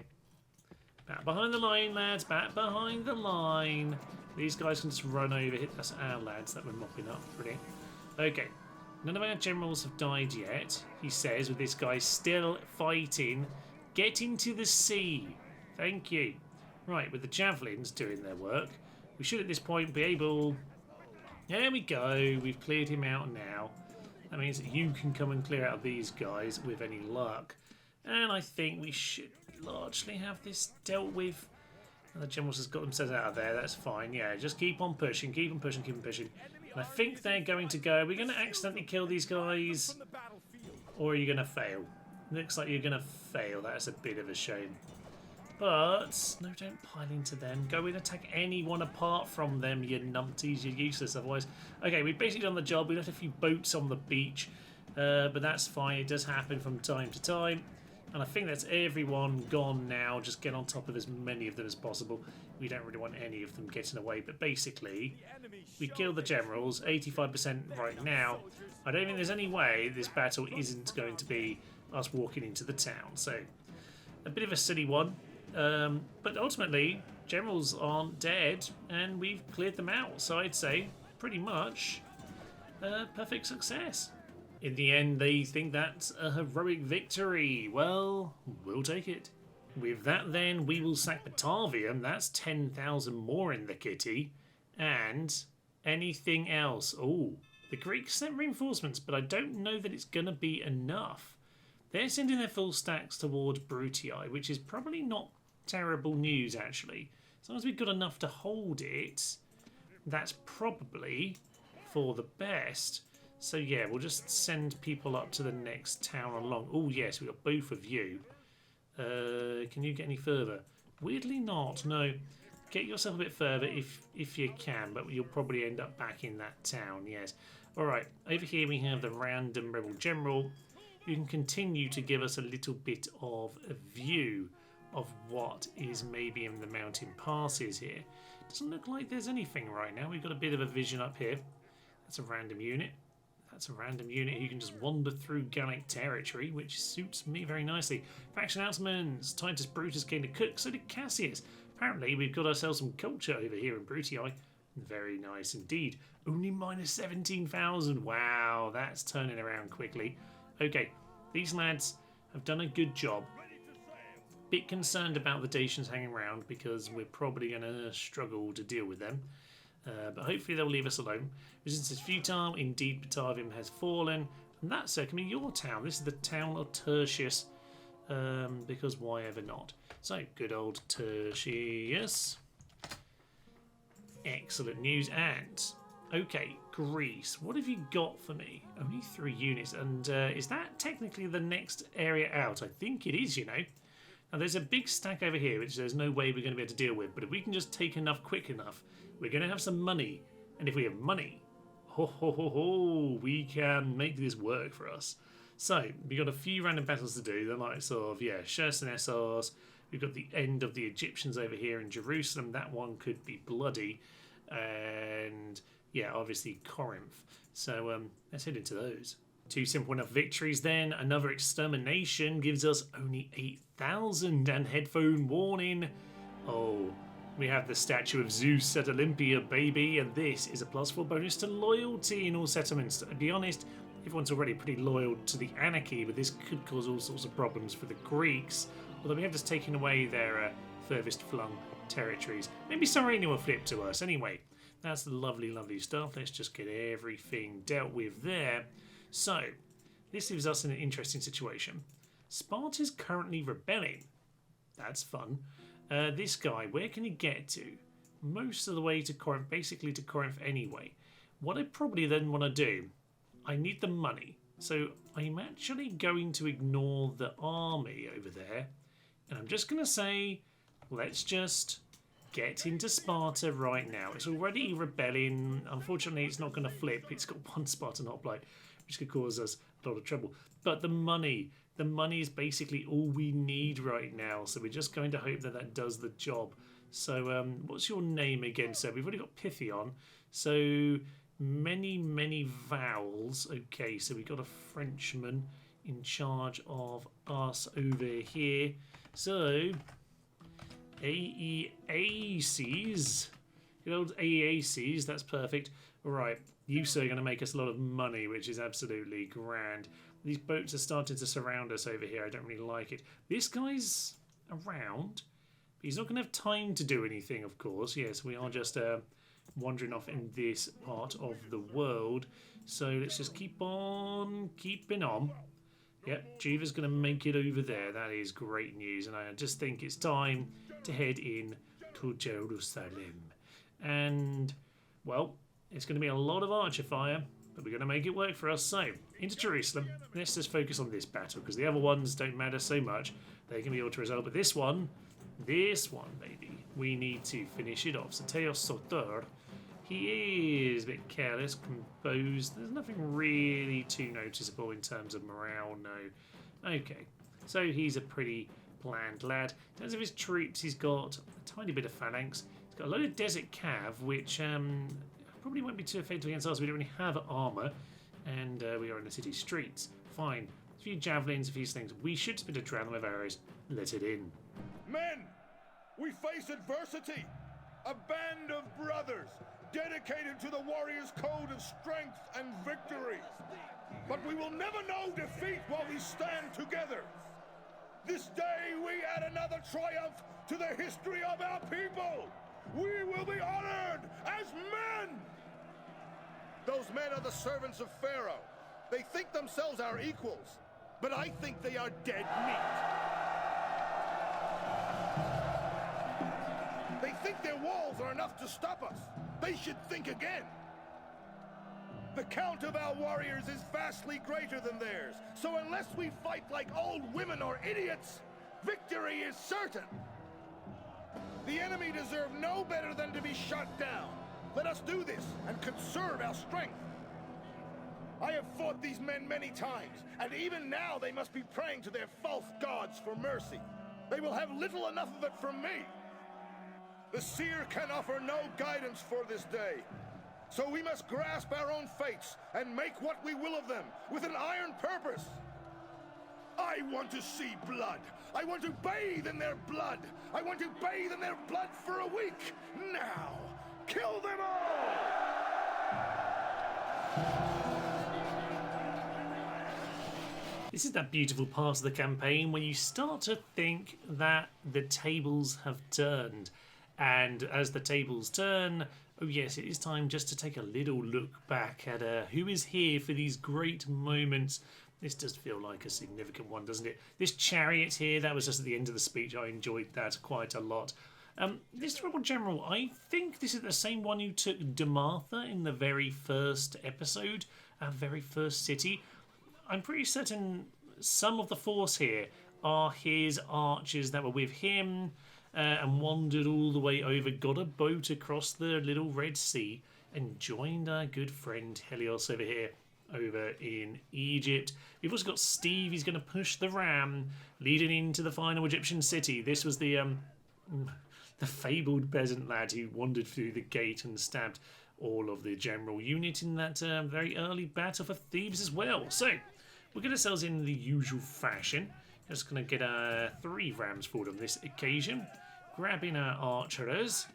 Back behind the line, lads. Back behind the line. These guys can just run over here. That's our lads that we're mopping up. Brilliant. Okay. None of our generals have died yet, he says, with this guy still fighting. Get into the sea. Thank you. Right, with the javelins doing their work, we should at this point be able... There we go. We've cleared him out now. That means that you can come and clear out these guys with any luck. And I think we should largely have this dealt with. And the generals has got themselves out of there. That's fine. Yeah, just keep on pushing. Keep on pushing. Keep on pushing. And I think they're going to go. Are we going to accidentally kill these guys? Or are you going to fail? Looks like you're going to fail. That's a bit of a shame. But, no, don't pile into them. Go and attack anyone apart from them, you numpties. You're useless otherwise. Okay, we've basically done the job. We left a few boats on the beach. But that's fine. It does happen from time to time. And I think that's everyone gone now. Just get on top of as many of them as possible. We don't really want any of them getting away. But basically, we killed the generals. 85% right now. I don't think there's any way this battle isn't going to be us walking into the town. So, a bit of a silly one. But ultimately, generals aren't dead, and we've cleared them out. So I'd say, pretty much, perfect success. In the end, they think that's a heroic victory. Well, we'll take it. With that, then, we will sack Batavium. That's 10,000 more in the kitty. And anything else. Oh, the Greeks sent reinforcements, but I don't know that it's going to be enough. They're sending their full stacks towards Brutii, which is probably not terrible news, actually. As long as we've got enough to hold it, that's probably for the best. So, yeah, we'll just send people up to the next town along. Oh, yes, we've got both of you. Can you get any further? Weirdly not, no. Get yourself a bit further if you can, but you'll probably end up back in that town, yes. All right, over here we have the random rebel general. You can continue to give us a little bit of a view of what is maybe in the mountain passes here. Doesn't look like there's anything right now. We've got a bit of a vision up here. That's a random unit. That's a random unit who can just wander through Gallic territory, which suits me very nicely. Faction announcements. Titus Brutus came to cook, so did Cassius. Apparently we've got ourselves some culture over here in Brutii. Very nice indeed. Only minus 17,000. Wow, that's turning around quickly. Okay, these lads have done a good job. Bit concerned about the Dacians hanging around because we're probably going to struggle to deal with them. But hopefully they'll leave us alone. Resistance is futile. Indeed, Batavium has fallen. And that's certainly your town. This is the town of Tertius. Because why ever not? So, good old Tertius. Excellent news. And, okay, Greece. What have you got for me? Only 3 units. And is that technically the next area out? I think it is, you know. Now, there's a big stack over here, which there's no way we're going to be able to deal with. But if we can just take enough quick enough, we're going to have some money. And if we have money, ho, ho, ho, ho, we can make this work for us. So, we've got a few random battles to do. The likes of, yeah, Chersonesos. We've got the end of the Egyptians over here in Jerusalem. That one could be bloody. And, yeah, obviously Corinth. So, let's head into those. 2 simple enough victories then. Another extermination gives us only 8,000. And headphone warning. Oh, we have the statue of Zeus at Olympia, baby. And this is a +4 bonus to loyalty in all settlements. To be honest, everyone's already pretty loyal to the anarchy, but this could cause all sorts of problems for the Greeks. Although we have just taken away their furthest flung territories. Maybe Cyrene will flip to us. Anyway, that's the lovely, lovely stuff. Let's just get everything dealt with there. So, this leaves us in an interesting situation. Sparta's currently rebelling. That's fun. This guy, where can he get to? Most of the way to Corinth, basically to Corinth anyway. What I probably then want to do, I need the money. So I'm actually going to ignore the army over there. And I'm just going to say, let's just get into Sparta right now. It's already rebelling. Unfortunately, it's not going to flip. It's got 1 Spartan hoplite. which could cause us a lot of trouble. But the money is basically all we need right now. So we're just going to hope that that does the job. So what's your name again, sir? We've already got Pythion. So many vowels. Okay, so we've got a Frenchman in charge of us over here. So AEACs. Good old AEACs, that's perfect. Right, you sir are going to make us a lot of money, which is absolutely grand. These boats are starting to surround us over here. I don't really like it. This guy's around, but he's not going to have time to do anything, of course. Yes, we are just wandering off in this part of the world. So let's just keep on keeping on. Yep, Jiva's going to make it over there. That is great news. And I just think it's time to head in to Jerusalem. And, well, it's going to be a lot of archer fire, but we're going to make it work for us. So, into Jerusalem. Let's just focus on this battle, because the other ones don't matter so much. They can be able to resolve. But this one, baby, we need to finish it off. So, Teos Soter, he is a bit careless, composed. There's nothing really too noticeable in terms of morale, no. Okay, so he's a pretty bland lad. In terms of his troops, he's got a tiny bit of phalanx. He's got a load of desert cav, which probably won't be too effective against us. We don't really have armour, and we are in the city streets. Fine. A few javelins, a few things. We should spit a drown them with arrows. Let it in. Men, we face adversity. A band of brothers dedicated to the warrior's code of strength and victory. But we will never know defeat while we stand together. This day we add another triumph to the history of our people. We will be honored as men. Those men are the servants of Pharaoh. They think themselves our equals, but I think they are dead meat. They think their walls are enough to stop us. They should think again. The count of our warriors is vastly greater than theirs, so unless we fight like old women or idiots, victory is certain. The enemy deserve no better than to be shot down. Let us do this and conserve our strength. I have fought these men many times, and even now they must be praying to their false gods for mercy. They will have little enough of it from me. The seer can offer no guidance for this day. So we must grasp our own fates and make what we will of them with an iron purpose. I want to see blood. I want to bathe in their blood. I want to bathe in their blood for a week. Now, kill them all! This is that beautiful part of the campaign when you start to think that the tables have turned. And as the tables turn, oh yes, it is time just to take a little look back at who is here for these great moments. This does feel like a significant one, doesn't it? This chariot here, that was just at the end of the speech. I enjoyed that quite a lot. This rebel general, I think this is the same one who took Damartha in the very first episode, our very first city. I'm pretty certain some of the force here are his archers that were with him and wandered all the way over, got a boat across the little Red Sea and joined our good friend Helios over here, over in Egypt. We've also got Steve, he's going to push the ram, leading into the final Egyptian city. This was the fabled peasant lad who wandered through the gate and stabbed all of the general unit in that very early battle for Thebes as well. So, we'll get ourselves in the usual fashion. Just going to get 3 rams forward on this occasion. Grabbing our archers,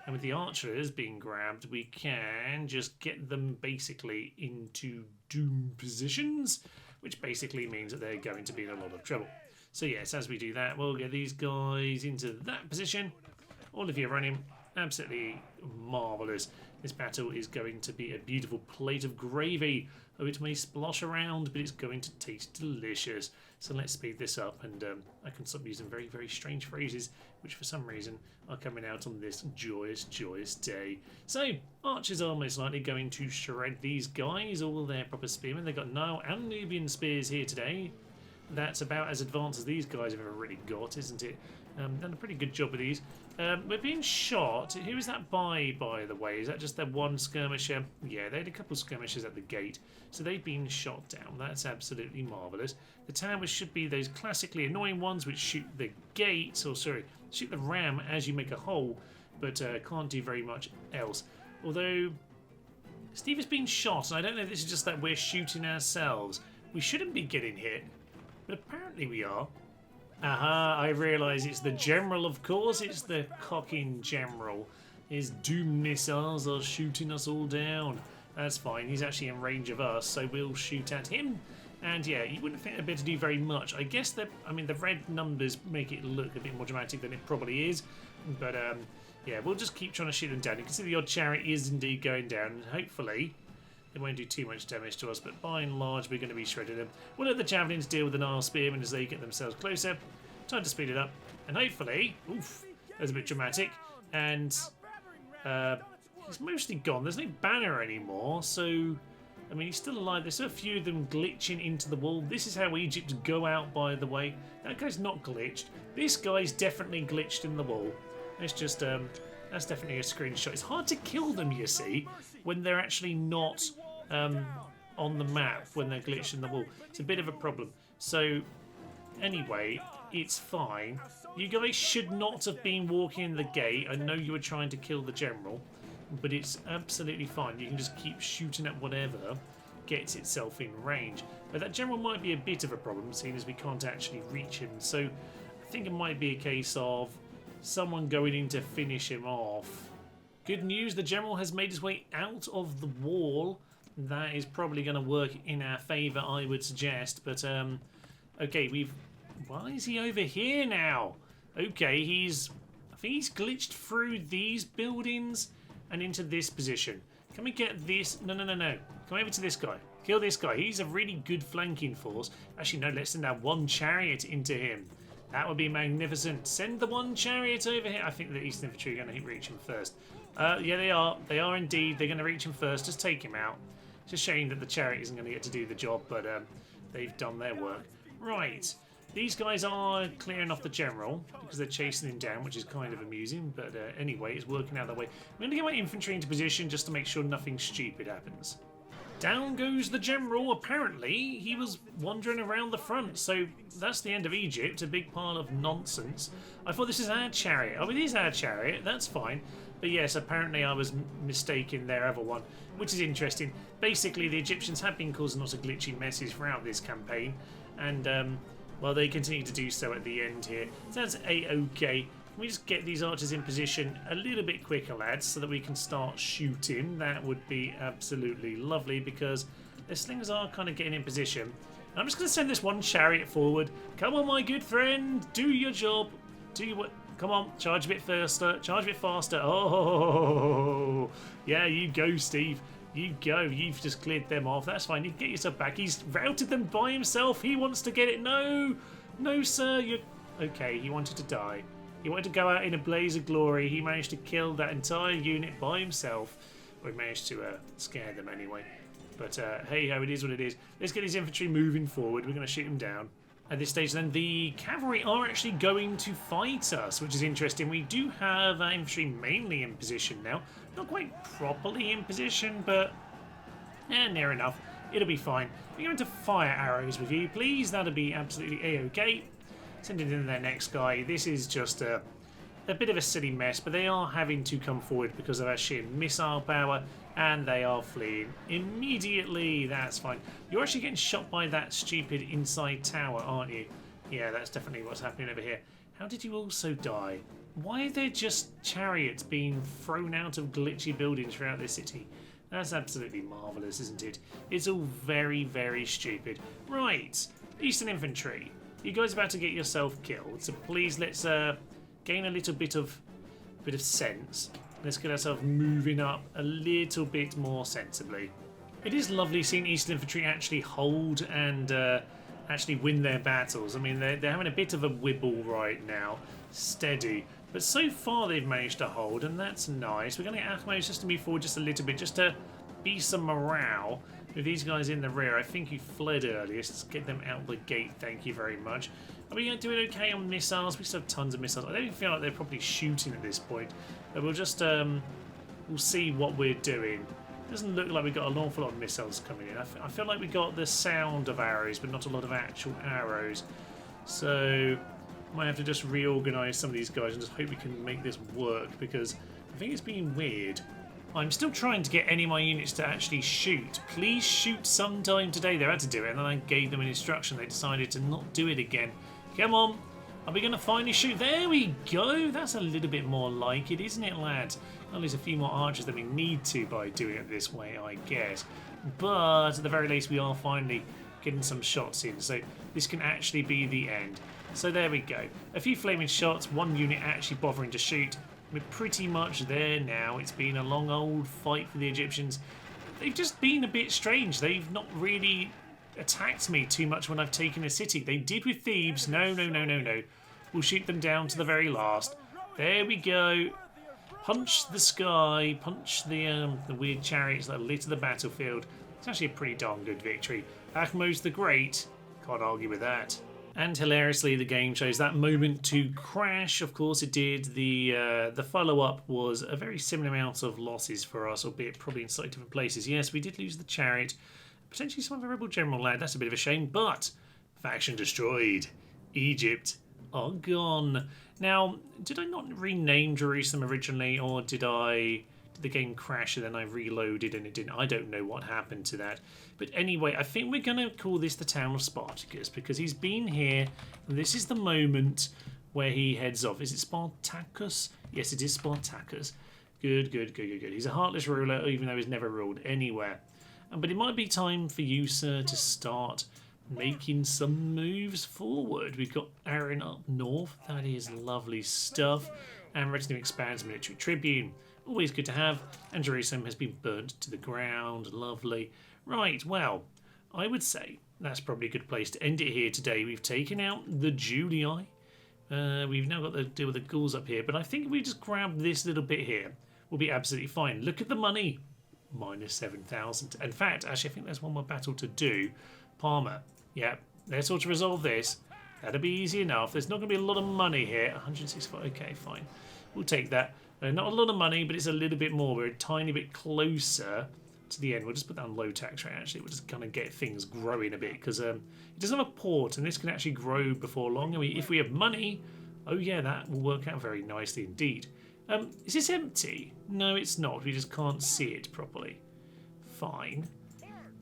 and with the archers being grabbed, we can just get them basically into doom positions, which basically means that they're going to be in a lot of trouble. So yes, as we do that, we'll get these guys into that position. All of you running, absolutely marvellous. This battle is going to be a beautiful plate of gravy. Oh, it may splosh around, but it's going to taste delicious. So let's speed this up, and I can stop using very, very strange phrases, which for some reason are coming out on this joyous, joyous day. So, archers are most likely going to shred these guys, all their proper spearmen. They've got Nile and Nubian spears here today. That's about as advanced as these guys have ever really got, isn't it? Done a pretty good job with these. We're being shot. Who is that by the way? Is that just that one skirmisher? Yeah, they had a couple of skirmishers at the gate. So they've been shot down. That's absolutely marvellous. The towers should be those classically annoying ones which shoot the gate, or sorry, shoot the ram as you make a hole, but can't do very much else. Although Steve has been shot, and I don't know if this is just that we're shooting ourselves. We shouldn't be getting hit, but apparently we are. Aha, I realise it's the general, of course. It's the cocking general. His doom missiles are shooting us all down. That's fine. He's actually in range of us, so we'll shoot at him. And yeah, you wouldn't think they'd be able to do very much. I guess that, I mean, the red numbers make it look a bit more dramatic than it probably is. But yeah, we'll just keep trying to shoot them down. You can see the odd chariot is indeed going down, and hopefully they won't do too much damage to us, but by and large we're going to be shredding them. We'll let the javelins deal with the Nile spearmen as they get themselves closer. Time to speed it up, and hopefully, oof, that was a bit dramatic, and he's mostly gone. There's no banner anymore, so I mean he's still alive. There's still a few of them glitching into the wall. This is how Egypt go out, by the way. That guy's not glitched. This guy's definitely glitched in the wall. It's just that's definitely a screenshot. It's hard to kill them, you see, when they're actually not on the map, when they're glitched in the wall. It's a bit of a problem. So anyway, it's fine. You guys should not have been walking in the gate. I know you were trying to kill the general, but it's absolutely fine. You can just keep shooting at whatever gets itself in range. But that general might be a bit of a problem, seeing as we can't actually reach him. So I think it might be a case of someone going in to finish him off. Good news, the general has made his way out of the wall. That is probably going to work in our favour, I would suggest. But okay, why is he over here now? Okay, I think he's glitched through these buildings and into this position. Can we get this? No. Come over to this guy. Kill this guy. He's a really good flanking force. Actually, no, let's send that one chariot into him. That would be magnificent. Send the one chariot over here. I think the Eastern Infantry are going to reach him first. Yeah, they are. They are indeed. They're going to reach him first. Just take him out. It's a shame that the chariot isn't going to get to do the job, but they've done their work. Right. These guys are clearing off the general because they're chasing him down, which is kind of amusing. But anyway, it's working out that way. I'm going to get my infantry into position just to make sure nothing stupid happens. Down goes the general. Apparently, he was wandering around the front. So that's the end of Egypt, a big pile of nonsense. I thought this is our chariot. Oh, it is our chariot. That's fine. But yes, apparently I was mistaken their other one, which is interesting. Basically, the Egyptians have been causing lots of glitchy messes throughout this campaign. And, well, they continue to do so at the end here. So that's A-OK. Can we just get these archers in position a little bit quicker, lads, so that we can start shooting? That would be absolutely lovely, because the slingers are kind of getting in position. And I'm just going to send this one chariot forward. Come on, my good friend. Do your job. Do your work. Come on, charge a bit faster. Charge a bit faster. Oh, yeah, you go, Steve. You go. You've just cleared them off. That's fine. You can get yourself back. He's routed them by himself. He wants to get it. No. No, sir. You're... Okay, he wanted to die. He wanted to go out in a blaze of glory. He managed to kill that entire unit by himself. Or he managed to scare them anyway. But hey ho, it is what it is. Let's get his infantry moving forward. We're going to shoot him down. At this stage then, the cavalry are actually going to fight us, which is interesting. We do have infantry mainly in position now. Not quite properly in position, but near enough. It'll be fine. We're going to fire arrows with you, please. That'll be absolutely A-OK. Send it in their next guy. This is just a bit of a silly mess, but they are having to come forward because of our sheer missile power, and they are fleeing immediately. That's fine. You're actually getting shot by that stupid inside tower, aren't you? Yeah, that's definitely what's happening over here. How did you also die? Why are there just chariots being thrown out of glitchy buildings throughout this city? That's absolutely marvellous, isn't it? It's all very, very stupid. Right, Eastern Infantry. You guys are about to get yourself killed, so please let's gain a little bit of sense. Let's get ourselves moving up a little bit more sensibly. It is lovely seeing Eastern Infantry actually hold and actually win their battles. I mean, they're having a bit of a wibble right now, steady. But so far they've managed to hold, and that's nice. We're going to get Athmos just to move forward just a little bit, just to be some morale. with these guys in the rear. I think you fled earlier. Let's get them out the gate. Thank you very much. Are we doing okay on missiles? We still have tons of missiles. I don't even feel like they're probably shooting at this point. But we'll just we'll see what we're doing. Doesn't look like we've got an awful lot of missiles coming in. I feel like we got the sound of arrows, but not a lot of actual arrows. So might have to just reorganise some of these guys and just hope we can make this work, because I think it's been weird. I'm still trying to get any of my units to actually shoot. Please shoot sometime today. They had to do it, and then I gave them an instruction. They decided to not do it again. Come on. Are we going to finally shoot? There we go. That's a little bit more like it, isn't it, lads? At least a few more archers than we need to by doing it this way, I guess. But at the very least, we are finally getting some shots in. So this can actually be the end. So there we go. A few flaming shots, one unit actually bothering to shoot. We're pretty much there now. It's been a long old fight for the Egyptians. They've just been a bit strange. They've not really attacked me too much when I've taken a city. They did with Thebes. No. We'll shoot them down to the very last. There we go. Punch the sky. Punch the weird chariots that litter the battlefield. It's actually a pretty darn good victory. Akhmos the Great. Can't argue with that. And hilariously, the game chose that moment to crash. Of course, it did. The follow-up was a very similar amount of losses for us, albeit probably in slightly different places. Yes, we did lose the chariot. Potentially some of the rebel general lad. That's a bit of a shame, but faction destroyed. Egypt are gone. Now, did I not rename Jerusalem originally, or did the game crash and then I reloaded and it didn't? I don't know what happened to that. But anyway, I think we're going to call this the town of Spartacus, because he's been here, and this is the moment where he heads off. Is it Spartacus? Yes, it is Spartacus. Good. He's a heartless ruler, even though he's never ruled anywhere. But it might be time for you, sir, to start making some moves forward. We've got Aaron up north. That is lovely stuff. And Arretium expands military tribune. Always good to have. And Jerusalem has been burnt to the ground. Lovely. Right, well, I would say that's probably a good place to end it here today. We've taken out the Julii. We've now got to deal with the Gauls up here. But I think if we just grab this little bit here, we'll be absolutely fine. Look at the money. Minus 7,000. In fact, actually, I think there's one more battle to do. Parma. Yeah, let's sort of resolve this. That'll be easy enough. There's not going to be a lot of money here. 165. Okay, fine. We'll take that. Not a lot of money, but it's a little bit more. We're a tiny bit closer to the end. We'll just put that on low tax rate, actually. We'll just kind of get things growing a bit, because it doesn't have a port, and this can actually grow before long. I mean, if we have money, oh yeah, that will work out very nicely indeed. Is this empty? No, it's not. We just can't see it properly. Fine.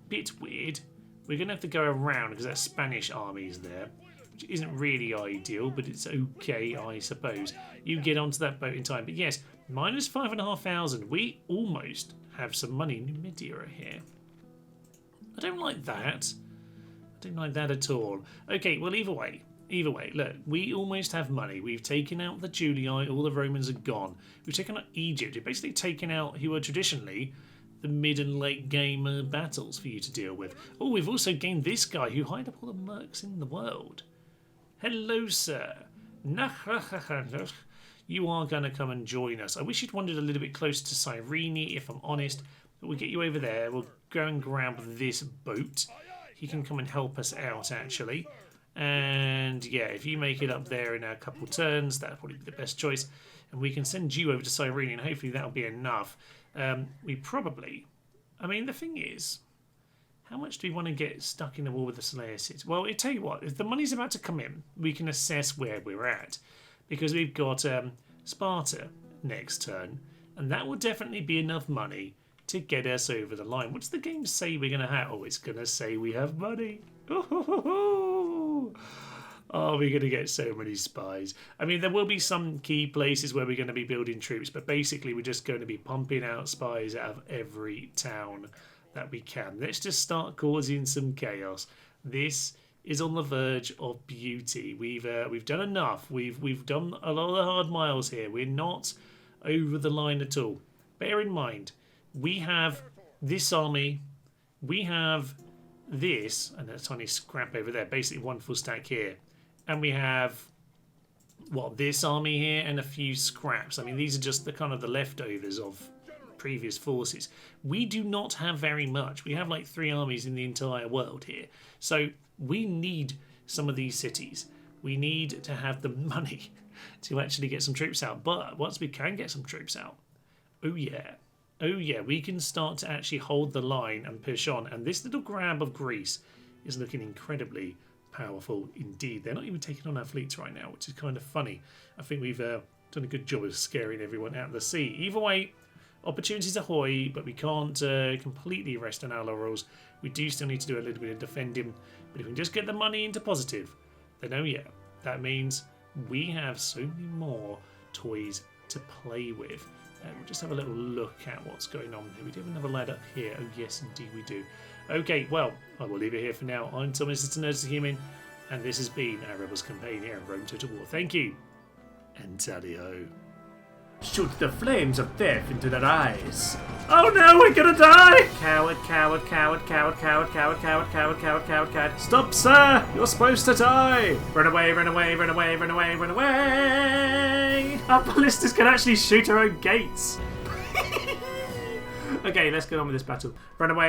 Bit weird. We're going to have to go around because that Spanish army's there, which isn't really ideal, but it's okay, I suppose. You get onto that boat in time. But yes, minus 5,500. We almost have some money. Numidia are here. I don't like that. I don't like that at all. Okay, well, either way, look, we almost have money. We've taken out the Julii. All the Romans are gone. We've taken out Egypt. We've basically taken out who are traditionally the mid and late game battles for you to deal with. Oh, we've also gained this guy who hired up all the mercs in the world. Hello, sir. You are going to come and join us. I wish you'd wandered a little bit closer to Cyrene, if I'm honest. But we'll get you over there. We'll go and grab this boat. He can come and help us out, actually. And yeah, if you make it up there in a couple turns, that'll probably be the best choice. And we can send you over to Cyrene, and hopefully that'll be enough. We probably... I mean, the thing is, how much do we want to get stuck in the war with the Seleucids? Well, I tell you what, if the money's about to come in, we can assess where we're at. Because we've got Sparta next turn, and that will definitely be enough money to get us over the line. What does the game say we're going to have? Oh, it's going to say we have money. Oh, we're going to get so many spies. I mean, there will be some key places where we're going to be building troops, but basically we're just going to be pumping out spies out of every town that we can. Let's just start causing some chaos. This is on the verge of beauty. We've done enough. We've done a lot of the hard miles here. We're not over the line at all. Bear in mind, we have this army. We have this, and a tiny scrap over there. Basically, one full stack here. And we have, what, this army here and a few scraps. I mean, these are just the kind of the leftovers of previous forces. We do not have very much. We have like 3 armies in the entire world here. So we need some of these cities. We need to have the money to actually get some troops out. But once we can get some troops out, oh yeah, we can start to actually hold the line and push on. And this little grab of Greece is looking incredibly powerful indeed. They're not even taking on our fleets right now, which is kind of funny. I think we've done a good job of scaring everyone out of the sea. Either way, opportunities ahoy, but we can't completely rest on our laurels. We do still need to do a little bit of defending, but if we can just get the money into positive, then oh yeah, that means we have so many more toys to play with. We'll just have a little look at what's going on here. We do have another lad up here. Oh yes, indeed we do. Okay, well, I will leave it here for now. I'm Thomas, it's Nerds to Human, and this has been our Rebels campaign here in Rome Total War. Thank you, and tally-ho. Shoot the flames of death into their eyes. Oh no, we're gonna die! Coward, coward, coward, coward, coward, coward, coward, coward, coward, coward, coward. Stop, sir! You're supposed to die! Run away, run away, run away, run away, run away! Our ballistas can actually shoot our own gates. Okay, let's get on with this battle. Run away.